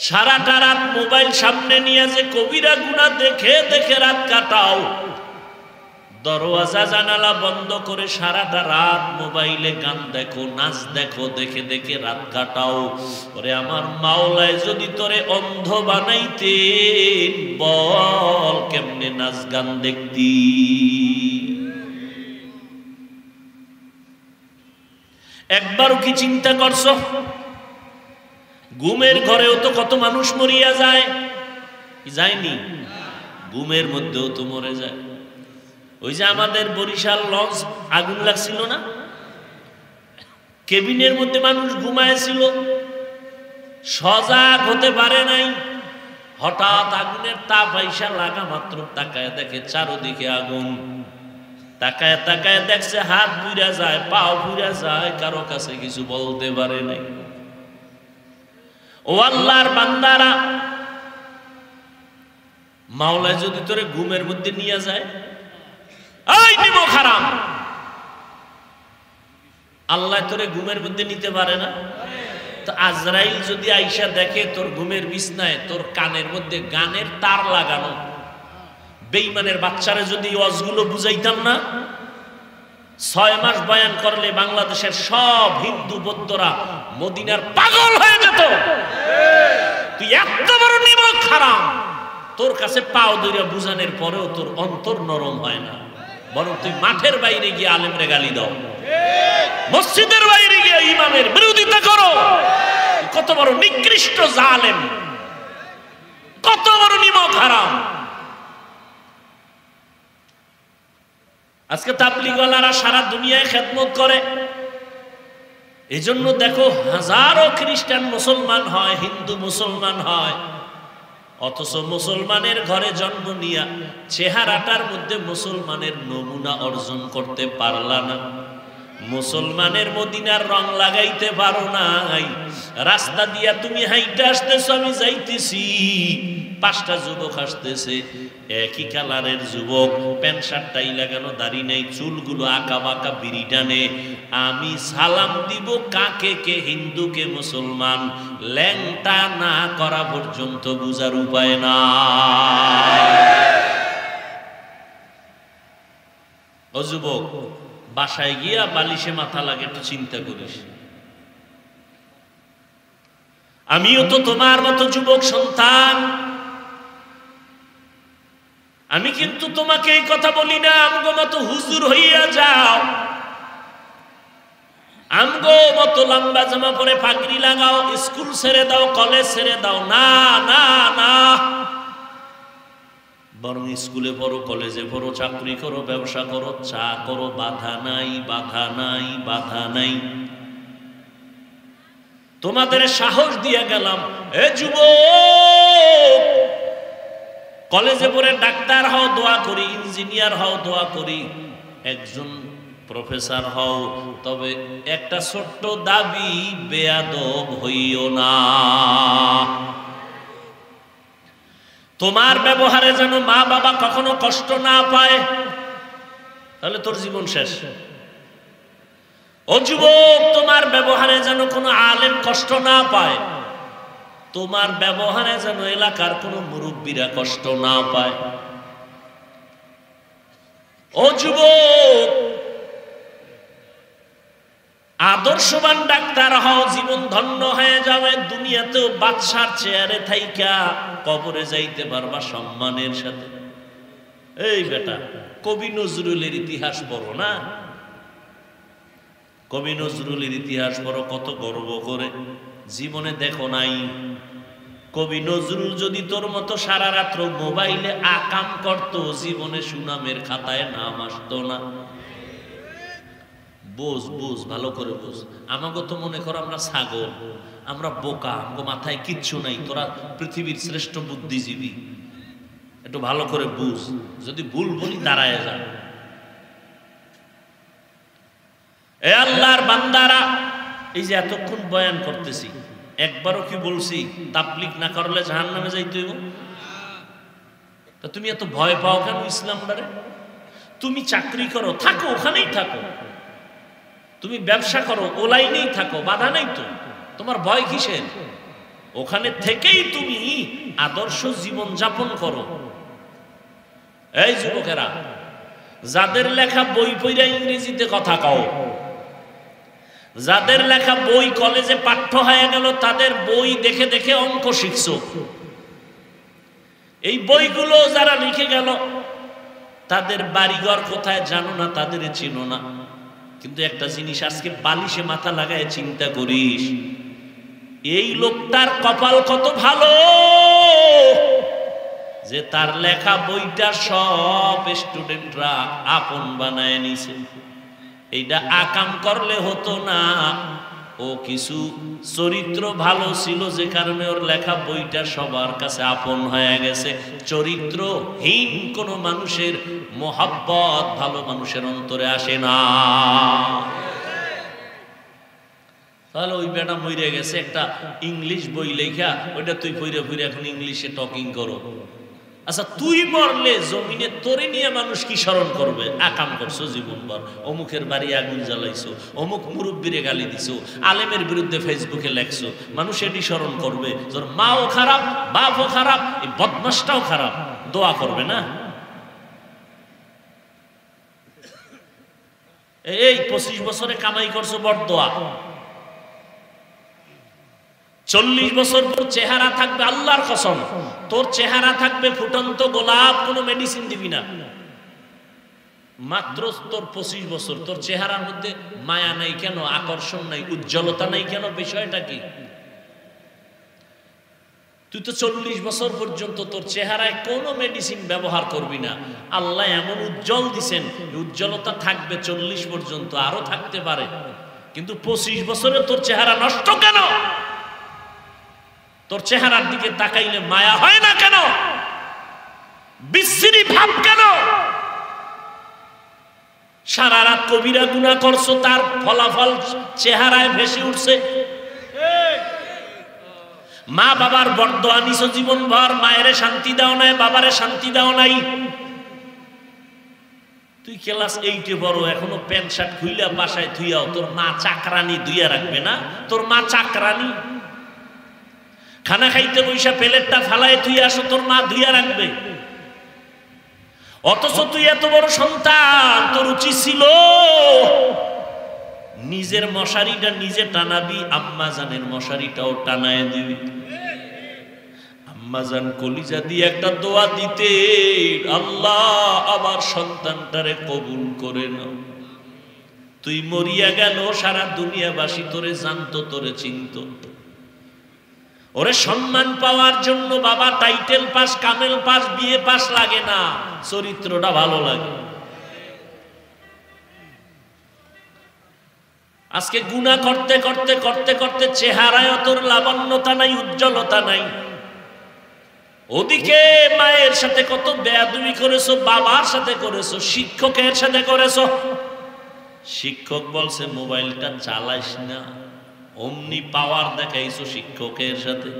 সারাটা রাত মোবাইল সামনে নিয়ে যে কবিরা গুনাহ দেখে দেখে রাত কাটাও, দরওয়াজা জানালা বন্ধ করে সারাটা রাত মোবাইলে গান দেখো, নাচ দেখো, দেখে দেখে রাত কাটাও। ওরে আমার মাওলায় যদি তোরে অন্ধ বানাইতেন, বল কেমনে নাচ গান দেখতি? একবারও কি চিন্তা করছো? ঘুমের ঘরেও তো কত মানুষ মরিয়া যায়, যায়নি? ঘুমের মধ্যেও তো মরে যায়। ওই যে আমাদের বরিশাল লঞ্চ আগুন লাগছিল না, কেবিনের মধ্যে মানুষ ঘুমায়ছিল, সজাগ হতে পারে নাই। হঠাৎ আগুনের তাপ আইসা লাগা মাত্র তাকায় দেখে চারদিকে আগুন। তাকায় তাকায় দেখছে হাত পুড়া যায়, পাও পুড়া যায়, কারো কাছে কিছু বলতে পারে নাই। ও আল্লাহর বান্দারা, মাওলা যদি তোরে ঘুমের মধ্যে নিয়ে যায়, এই নিব খারাপ, আল্লাহ তোরে ঘুমের মধ্যে নিতে পারে না? তো আজরাইল যদি আইসা দেখে তোর ঘুমের বিছনায় তোর কানের মধ্যে গানের তার লাগানো, বেঈমানের বাচ্চারা যদি ওয়াজগুলো বুঝাইতাম না, 6 মাস বয়ান করলে বাংলাদেশের সব হিন্দু বৌদ্ধরা মদিনার পাগল হয়ে যেত। তুই এত বড় নিমক হারাম, তোর কাছে পাও ধইরা বুঝানোর পরেও তোর অন্তর নরম হয় না, বরং তুই মাঠের বাইরে গিয়ে আলেমরে গালি দাও, মসজিদের বাইরে গিয়ে ইমামের বিরোধিতা করো। কত বড় নিকৃষ্ট জালেম, কত বড় নিমক হারাম। আজকে তাবলীগওয়ালারা সারা দুনিয়ায় খেদমত করে। এজন্য দেখো হাজারো খ্রিস্টান মুসলমান হয়, হিন্দু মুসলমান হয়, অথচ মুসলমানের ঘরে জন্ম নিয়া চেহারাটার মধ্যে মুসলমানের নমুনা অর্জন করতে পারলা না। মুসলমানের মদিনার রং লাগাইতে পারো নাই। রাস্তা দিয়া তুমি হাইটা আসতেছো, আমি যাইতেছি, 5টা যুবক আসতেছে, একই কালারের যুবক, প্যান্ট শার্টটাই লাগানো, দাড়ি নেই, চুলগুলো আঁকা বাঁকা, বিড়ি টানে। আমি সালাম দিব কাকে, কে হিন্দু কে মুসলমান, ল্যাংটা না করা পর্যন্ত বুঝার উপায় না। ও যুবক, বাসায় গিয়া বালিশে মাথা লাগে একটু চিন্তা করিস। আমিও তো তোমার মতো যুবক সন্তান। আমি কিন্তু তোমাকে এই কথা বলি না আমগো মতো হুজুর হইয়া যাও, আমগো মতো লম্বা জামা পরে পাগড়ি লাগাও, স্কুল ছেড়ে দাও, কলেজ ছেড়ে দাও। না না না, বরং স্কুলে পড়ো, কলেজে পড়ো, চাকরি করো, ব্যবসা করো, চা করো, বাধা নাই, বাধা নাই, বাধা নাই। তোমাদের সাহস দিয়ে গেলাম, এ যুবক, কলেজে পড়ে ডাক্তার হও, দোয়া করি, ইঞ্জিনিয়ার হও, দোয়া করি, একজন প্রফেসর হও, তবে একটা ছোট্ট দাবি, বেয়াদব হইও না। তোমার ব্যবহারে যেন মা বাবা কখনো কষ্ট না পায়, তাহলে তোর জীবন শেষ। ও যুবক, তোমার ব্যবহারে যেন কোনো আলেম কষ্ট না পায়, তোমার ব্যবহারে যেন এলাকার কোনো মুরব্বীরা কষ্ট না পায়। ও যুবক, আদর্শবান ডাক্তার হও, জীবন ধন্য হয়ে যাবে, দুনিয়াতেও বাদশার চেয়ারে থাইকা কবরে যাইতে পারবা সম্মানের সাথে। এই বেটা, কবি নজরুলের ইতিহাস পড়ো না, কবি নজরুলের ইতিহাস পড়ো, কত গর্ব করে। জীবনে দেখো নাই কবি নজরুল যদি তোর মতো সারা রাত্র মোবাইলে আকাম করতো, জীবনে সুনামের খাতায় নাম আসতো না। বোঝ বোঝ, ভালো করে বোঝ। আমাকে তো মনে করো আমরা ছাগল, আমরা বোকা, আমাকে মাথায় কিচ্ছু নাই, তোরা পৃথিবীর শ্রেষ্ঠ বুদ্ধিজীবী। একটু ভালো করে বুঝ, যদি ভুল বলি দাঁড়ায় যা। এ আল্লাহর বান্দারা, এই যে এতক্ষণ বয়ান করতেছি, একবারও কি বলছি তাবলীগ না করলে জাহান্নামে যাইতে হইব? তা তুমি এত ভয় পাও কেন ইসলামটারে? তুমি চাকরি করো, থাকো, ওখানেই থাকো। তুমি ব্যবসা করো, ও লাইনেই থাকো, বাধা নেই তো, তোমার ভয় কিসের? ওখানে থেকেই তুমি আদর্শ জীবন যাপন করো। এই যুবকেরা, যাদের লেখা বই পড়া ইংরেজিতে কথা কও, যাদের লেখা বই কলেজে পাঠ্য হয়ে গেল, তাদের বই দেখে দেখে অঙ্ক শিখছো, এই বইগুলো যারা লিখে গেল, তাদের বাড়িঘর কোথায় জানো না, তাদের চিনো না। কিন্তু একটা জিনিস আজকে বালিশে মাথা লাগায় চিন্তা করিস, এই লোকটার কপাল কত ভালো যে তার লেখা বইটা সব স্টুডেন্টরা আপন বানায় নিছে। এইটা আকাম করলে হতো না, ও কিছু চরিত্র ভালো ছিল যে কারণে ওর লেখা বইটা সবার কাছে আপন হয়ে গেছে। চরিত্রহীন কোন মানুষের মোহাব্বত ভালো মানুষের অন্তরে আসে না। তাহলে ওই বেটা মরে গেছে, একটা ইংলিশ বই লেখা, ওইটা তুই পড়ে পড়ে এখন ইংলিশে টকিং করো। আচ্ছা, তুই মরলে জমিনে তোরে নিয়ে মানুষ কি স্মরণ করবে? আকাম করছো জীবনভর, অমুকের বাড়ি আগুন জ্বালাইছো, অমুক মুরব্বীরে গালি দিছো, আলেমের বিরুদ্ধে ফেসবুকে লেখছো, মানুষ এটি স্মরণ করবে। তোর মাও খারাপ, বাপও খারাপ, এই বদমাশটাও খারাপ, দোয়া করবে না? এই 25 বছরে কামাই করছো, বড় দোয়া। 40 বছর তোর চেহারা থাকবে, আল্লাহর কসম তোর চেহারা থাকবে ফুটন্ত গোলাপ, কোনো মেডিসিন দিবি না। মাত্র তোর 25 বছর, তোর চেহারার মধ্যে মায়া নাই কেন, আকর্ষণ নাই, উজ্জ্বলতা নাই কেন? বিষয়টা কি? তুই তো 40 বছর পর্যন্ত তোর চেহারায় কোনো মেডিসিন ব্যবহার করবি না, আল্লাহ এমন উজ্জ্বল দিছেন, উজ্জ্বলতা থাকবে 40 পর্যন্ত, আরো থাকতে পারে, কিন্তু 25 বছরে তোর চেহারা নষ্ট কেন? তোর চেহারার দিকে তাকাইলে মায়া হয় না কেন? বিশ্রী ভাব কেন? সারা রাত কবিরা গুনাহ করছো, তার ফলাফল চেহারায় ভেসে উঠছে। মা বাবার বরদোয়া নিছো জীবন ভর, মায়েরে শান্তি দাও নাই, বাবারে শান্তি দাও নাই। তুই ক্লাস 8-এ বড়, এখনো প্যান্ট শার্ট খুইলা বাসায় ধুইয়াও তোর মা চাকরানি ধুইয়া রাখবে না? তোর মা চাকরানি। খানা খাইতে বইসা প্লেটটা ফালায় ধুইয়া আসো, তোর মা ধুইয়া রাখবে। অথচ তুই এত বড় সন্তান, তোর উচিত ছিল নিজের মশারিটা নিজে টানাবি, আম্মা জানের মশারিটাও টানায় দিবি। আম্মা জান কলিজা দিয়ে একটা দোয়া দিতে, আল্লাহ আমার সন্তানটারে কবুল করে নাও। তুই মরিয়া গেল, সারা দুনিয়াবাসী তোরে জানতো, তোরে চিনত। ওরে সম্মান পাওয়ার জন্য বাবা টাইটেল পাস, কামেল পাস, বিএ পাস লাগে না, চরিত্রটা ভালো লাগে। আজকে গুনাহ করতে করতে করতে করতে চেহারায় তোর লাবণ্যতা নাই, উজ্জ্বলতা নাই। ওদিকে মায়ের সাথে কত বেয়াদবি করেছো, বাবার সাথে করেছো, শিক্ষকের সাথে করেছো। শিক্ষক বলছে মোবাইলটা চালাইস না, অমনি পাওয়ার দেখাইছো শিক্ষকের সাথে।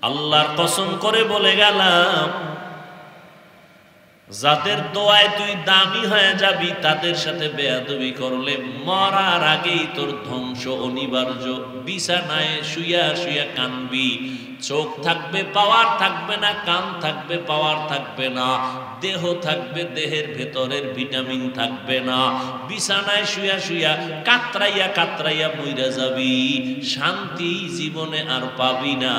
আল্লাহর কসম করে বলে গেলাম, যাদের দোয়ায় তুই দামি হয়ে যাবি, তাদের সাথে বেয়াদবি করলে মরার আগেই তোর ধ্বংস অনিবার্য। বিছানায় শুইয়া শুইয়া কানবি, চোখ থাকবে পাওয়ার থাকবে না, কান থাকবে পাওয়ার থাকবে না, দেহ থাকবে দেহের ভেতরের ভিটামিন থাকবে না। বিছানায় শুইয়া শুইয়া কাতরাইয়া কাতরাইয়া মইরা যাবি, শান্তি জীবনে আর পাবি না।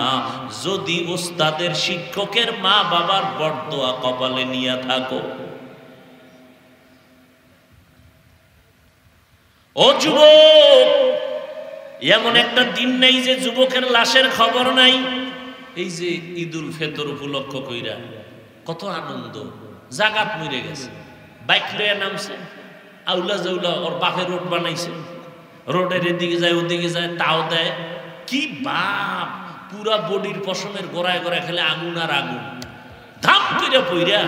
যদি ওস্তাদের, শিক্ষকের, মা বাবার বরদোয়া কপালে নিয়ে থাকো। ও যুবক, এমন একটা দিন নেই যে যুবকের লাশের খবর নাই। এই যে ঈদুল ফিতর উপলক্ষ কইরা কত আনন্দ, জাগাত মরে গেছে, বাইক লইয়া নামছে, আউলা জাউলা ওর বাপের রোড বানাইছে, রোডের এদিকে যায় ওদিকে যায়, তাও দেয়। কি বাপ, পুরা বডির পশমের গোড়ায় গোড়ায় খেলে আগুন আর আগুন, ধাম কইরা পইরা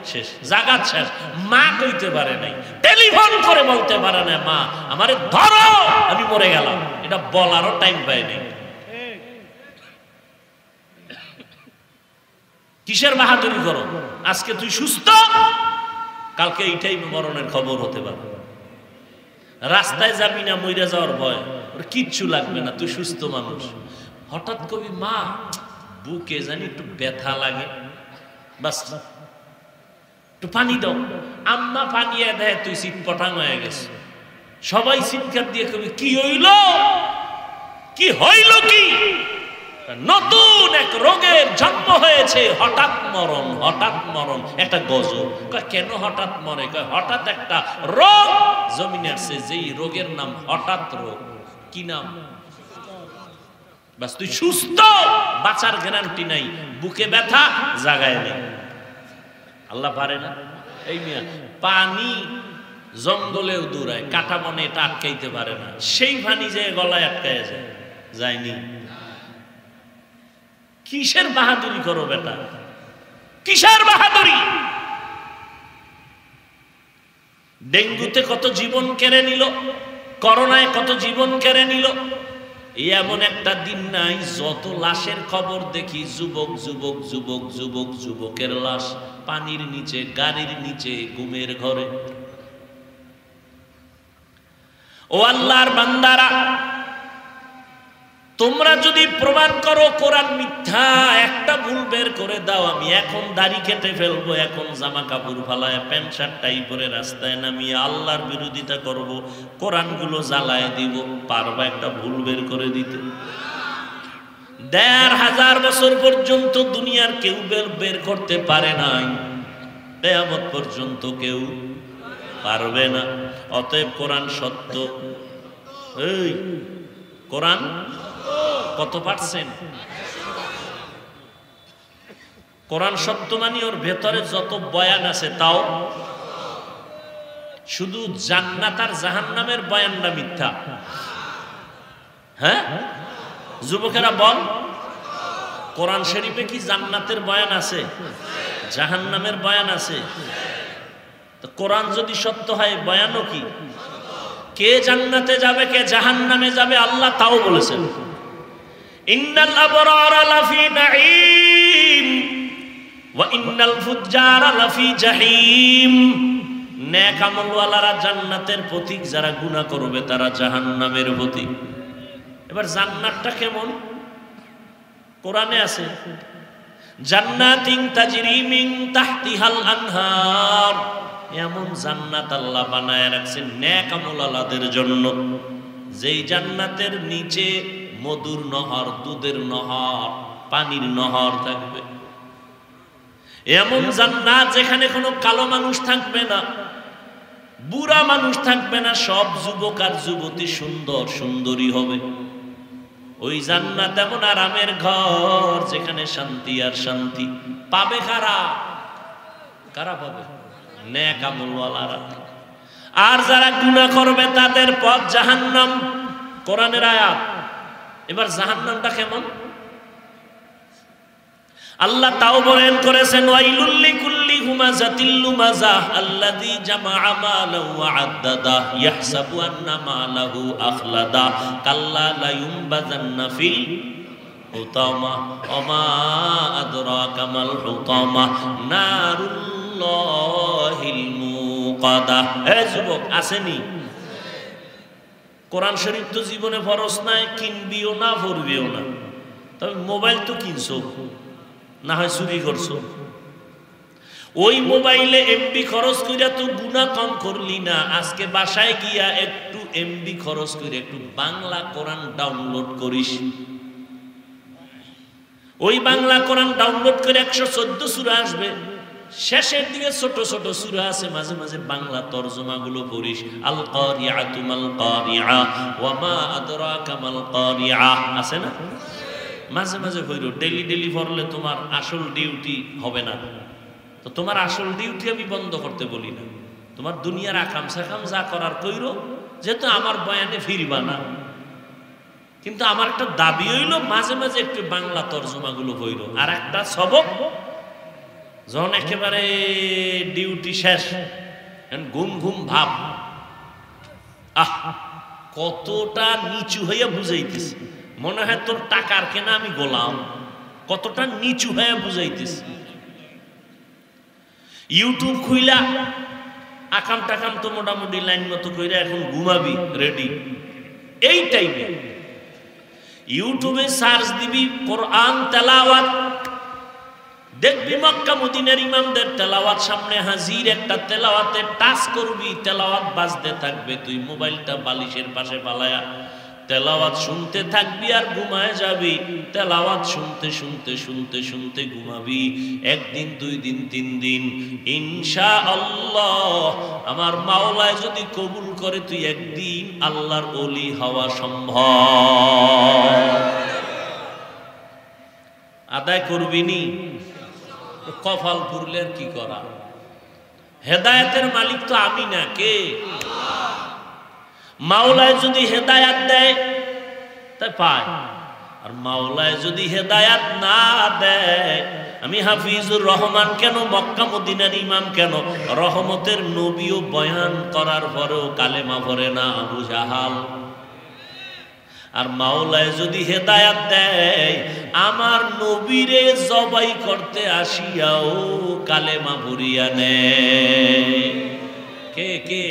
শেষ, জাগাত শেষ। মা কইতে পারে নাই, টেলিফোন করে বলতে পারে না, মা আমারে ধরো আমি মরে গেলাম, এটা বলারও টাইম পায় নাই। কিসের বাহাদুরি করো? আজকে তুই সুস্থ, কালকে এইটাই মরণের খবর হতে পারে। রাস্তায় যাবি না, মইরা যাওয়ার ভয়, ওর কিচ্ছু লাগবে না, তুই সুস্থ মানুষ। হঠাৎ কবি মা বুকে জানি একটু ব্যথা লাগে, বাস একটু পানি দাও। আম্মা পানিয়ে দেয়, তুই চিৎপটাং হয়ে গেছে। সবাই চিৎকার দিয়ে কবি কি হইল, কি হইল, কি নতুন এক রোগের জন্ম হয়েছে, হঠাৎ মরণ, হঠাৎ মরণ। একটা গজব, কেন হঠাৎ মরে? হঠাৎ একটা রোগ জমিনে আসছে, যেই রোগের নাম হঠাৎ রোগ। কি নাম? বাস তুই সুস্থ, বাঁচার গ্যারান্টি নাই, বুকে ব্যথা, জাগায় নেই। আল্লাহ পারে না? এই মিয়া পানি জঙ্গলেও দৌড়ায়, কাটা মনে এটা আটকাইতে পারে না, সেই পানি যে গলায় আটকায় যায়, যায়নি। কিসের বাহাদুরি করো বেটা, কিসের বাহাদুরি? ডেঙ্গুতে কত জীবন কেড়ে নিল, করোনায় কত জীবন কেড়ে নিল। এমন একটা দিন নাই যত লাশের খবর দেখি, যুবক যুবক যুবক যুবক যুবকের লাশ, পানির নিচে, গাড়ির নিচে, ঘুমের ঘরে। ও আল্লাহর বান্দারা, তোমরা যদি প্রমাণ করো কোরআন মিথ্যা, একটা ভুল বের করে দাও, আমি এখন দাড়ি কেটে ফেলবো, এখন জামা কাপড় ফালায় প্যান্ট শার্ট টাই পরে রাস্তায় নামিয়ে আল্লাহর বিরোধিতা করব, কোরআনগুলো জ্বালায় দিব, পারবা একটা ভুল বের করে দিতে? ১৫০০ বছর পর্যন্ত দুনিয়ার কেউ বের করতে পারে নাই, কিয়ামত পর্যন্ত কেউ পারবে না। অতএব কোরআন সত্য। এই কোরআন কত পার্সেন্ট? কোরআন সত্য মানি ওর ভেতরে যত বয়ান আছে তাও, শুধু জান্নাত আর জাহান্নামের বয়ানটা মিথ্যা। হ্যাঁ যুবকেরা বল, কোরআন শরীফে কি জান্নাতের বয়ান আছে, জাহান্নামের বয়ান আছে? তো কোরআন যদি সত্য হয় বয়ানও কি? কে জান্নাতে যাবে কে জাহান্নামে যাবে আল্লাহ তাও বলেছেন। ইন্নাল আবরারা লাফি নাঈম ওয়া ইন্নাল ফুজ্জারা লাফি জাহিম। নেক আমলওয়ালারা জান্নাতের পথিক, যারা গুনাহ করবে তারা জাহান্নামের পথিক। এবার জান্নাতটা কেমন? কোরআনে আছে জান্নাতিন তাজরি মিন তাহতিহাল আনহার। এমন জান্নাত আল্লাহ বানায় রাখছেন নেক আমলওয়ালাদের জন্য, যেই জান্নাতের নিচে মধুর নহর, দুধের নহর, পানির নহর থাকবে। এমন জান্নাত যেখানে কোনো কালো মানুষ থাকবে না, বুড়া মানুষ থাকবে না, সব যুবক আর যুবতী সুন্দর সুন্দরী হবে। ওই জান্নাত এমন আরামের ঘর যেখানে শান্তি আর শান্তি। পাবে কারা? কারা পাবে? নেক আমলওয়ালারা। আর যারা গুনাহ করবে তাদের পথ জাহান্নাম। কোরআনের আয়াত। এবার জাহান্নামটা কেমন? আল্লাহ তাও বলেন করেছেন ওয়াইলুল লিকুল্লি হুমাযাতিল লুমাযাহ আল্লাযী জামাআ মালাহু ওয়া আদ্দাদা ইয়াহসাবু আন্না মালাহু আখলাদা কাল্লা লা ইউনবাযান্না ফিল হুতামা ওয়া মা আদরাকা মাল হুতামা নারুল্লাহিল মুকাদা। এ যুবক আসেনি? কোরআন শরীফ তো জীবনে ফরজ নাই, কিনবিও না, পড়বিও না। তবে মোবাইল তো কিনছো, না হয় চুরি করছো। ওই মোবাইলে এমবি খরচ কইরা তো গুনাহ কম করলি না। আজকে বাসায় গিয়া একটু এমবি খরচ করে একটু বাংলা কোরআন ডাউনলোড করিস। ওই বাংলা কোরআন ডাউনলোড করে 114 সূরা আসবে, শেষের দিকে ছোট ছোট সূরা আছে, মাঝে মাঝে বাংলা তরজমা গুলো পড়িস। আল কারিআতু মাল কারিআ ওয়া মা আদরাকা মাল কারিআ আছে না? মাঝে মাঝে হইল। ডেলি ডেলি পড়লে তোমার আসল ডিউটি হবে না। তো তোমার আসল ডিউটি আমি বন্ধ করতে বলি না, তোমার দুনিয়ার আকাম সাকাম যা করার কইরো, যেহেতু আমার বয়ানে ফিরবা না। কিন্তু আমার একটা দাবি হইল মাঝে মাঝে একটু বাংলা তরজমা গুলো হইল। আর একটা সবক যখন একেবারে ডিউটি শেষ, ঘুম ঘুম ভাব, আহ কতটা নিচু হইয়া বুঝাইতেছি, মনে হয় তোর টাকার কেনা আমি গোলাম, কতটা নিচু হয়ে বুঝাইতেছি। ইউটিউব খুইলা আকাম টাকাম তো মোটামুটি লাইন মতো কইরা এখন ঘুমাবি রেডি। এই টাইমে ইউটিউবে সার্চ দিবি কোরআন তেলাওয়াত, দেখবি মক্কা মদিনার ইমামদের তেলাওয়াত সামনে হাজির। একটা তেলাওয়াতে টাচ করবি, তেলাওয়াত বাজতে থাকবে, তুই মোবাইলটা বালিশের পাশে পালায়া তেলাওয়াত শুনতে থাকবি আর ঘুমায় যাবি। তেলাওয়াত শুনতে শুনতে শুনতে শুনতে ঘুমাবি। একদিন, 2 দিন, 3 দিন, ইনশাআল্লাহ আমার মাওলায় যদি কবুল করে তুই একদিন আল্লাহর ওলি হওয়া সম্ভব। আদায় করবি নি? কপাল পুরলে কি করা? হেদায়েতের মালিক তো আমি না, কে? মাওলায় যদি হেদায়াত দেয় তাই পায়, আর মাওলায় যদি হেদায়াত না দেয়, আমি হাফিজুর রহমান কেন, মক্কা মদিনার ইমাম কেন, রহমতের নবীও বয়ান করার পরেও কালেমা পড়ে না আবু জাহাল। আর মাওলায় যদি হেদায়াত দেয়, আমার নবীরে জবাই করতে আসিয়াও কালেমা পড়িয়া নেয়। কে কে?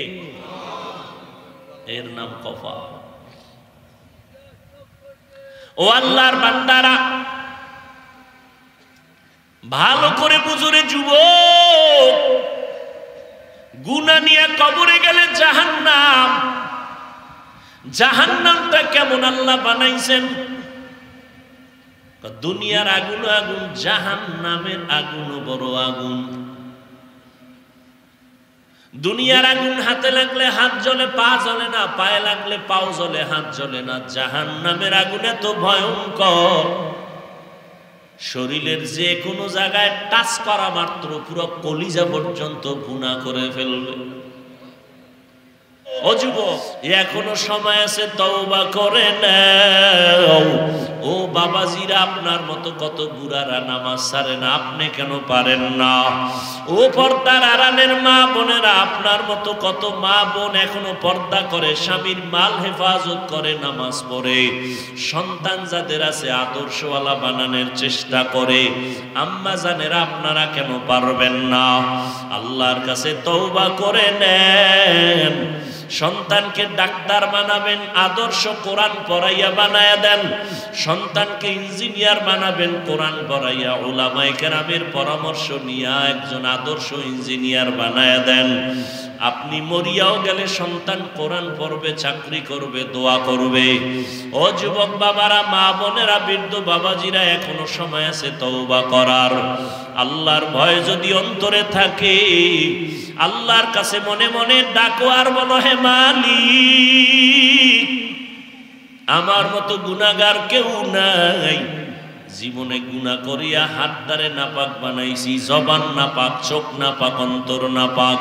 এর নাম কফা। ও আল্লাহর বান্দারা, ভালো করে বুঝুরে যুবক, গুনাহ নিয়ে কবরে গেলে জাহান্নাম। জাহান্নামটা কেমন আল্লাহ বানাইছেন? দুনিয়ার আগুন আগুন, জাহান্নামের আগুন বড় আগুন। দুনিয়ার আগুন হাতে লাগলে হাত জ্বলে, পা জ্বলে না, পায়ে লাগলে পাও জ্বলে, হাত জ্বলে না। জাহান্নামের আগুন এত ভয়ঙ্কর, শরীরের যে কোনো জায়গায় টাচ করা মাত্র পুরো কলিজা পর্যন্ত গুনাহ করে ফেলবে। ও যুবক, এখনো সময় আছে, তওবা করে নাও। ও বাবাজিরা, আপনার মতো কত বুড়ারা নামাজ ছাড়ে না, আপনি কেন পারেন না? ও পর্দার আড়ালের মা বোনেরা, আপনার মতো কত মা বোন এখনো পর্দা করে, স্বামীর মাল হেফাজত করে, নামাজ পড়ে, সন্তান যাদের আছে আদর্শওয়ালা বানানোর চেষ্টা করে। আম্মা জানেরা, আপনারা কেন পারবেন না? আল্লাহর কাছে তওবা করে নেন। সন্তানকে ডাক্তার বানাবেন, আদর্শ কোরআন পড়াইয়া বানায়া দেন। সন্তানকে ইঞ্জিনিয়ার বানাবেন, কোরআন পড়াইয়া উলামায়ে কেরামের পরামর্শ নিয়ে একজন আদর্শ ইঞ্জিনিয়ার বানায়া দেন। আপনি মরিয়াও গেলে সন্তান কোরআন পড়বে, চাকরি করবে, দোয়া করবে। ও যুবক বাবারা, মা বোনেরা, বৃদ্ধ বাবাজিরা, এখনো সময় আছে তওবা করার। আল্লাহর ভয় যদি অন্তরে থাকে, আল্লাহর কাছে মনে মনে ডাকো আর বলো, হে মালিক, আমার মতো গুনাহগার কেউ নাই। জীবনে গুনাহ করিয়া হাত দ্বারে নাপাক বানাইছি, জবান নাপাক, চোখ নাপাক, অন্তর নাপাক।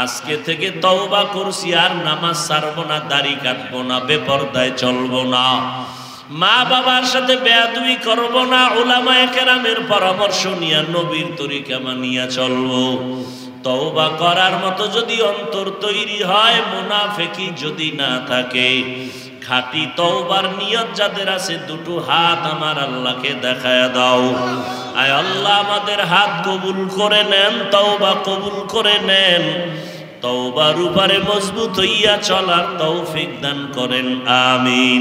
আজকে থেকে তওবা করছি, আর নামাজ ছাড়বো না, দাড়ি কাটবো না, বেপরদায় চলবো না, মা বাবার সাথে বেয়াদবি করব না, উলামায়ে কেরামের পরামর্শ নিয়ে নবীর তরিকা মানিয়া চলবো। তওবা করার মতো যদি অন্তর তৈরি হয়, মুনাফিকি যদি না থাকে, খাঁটি তওবার নিয়ত যাদের আছে, দুটো হাত আমার আল্লাহকে দেখায়া দাও। আয় আল্লাহ, আমাদের হাত কবুল করে নেন, তওবা কবুল করে নেন। তওবার উপরে মজবুত হইয়া চলার তৌফিক দান করেন, আমিন।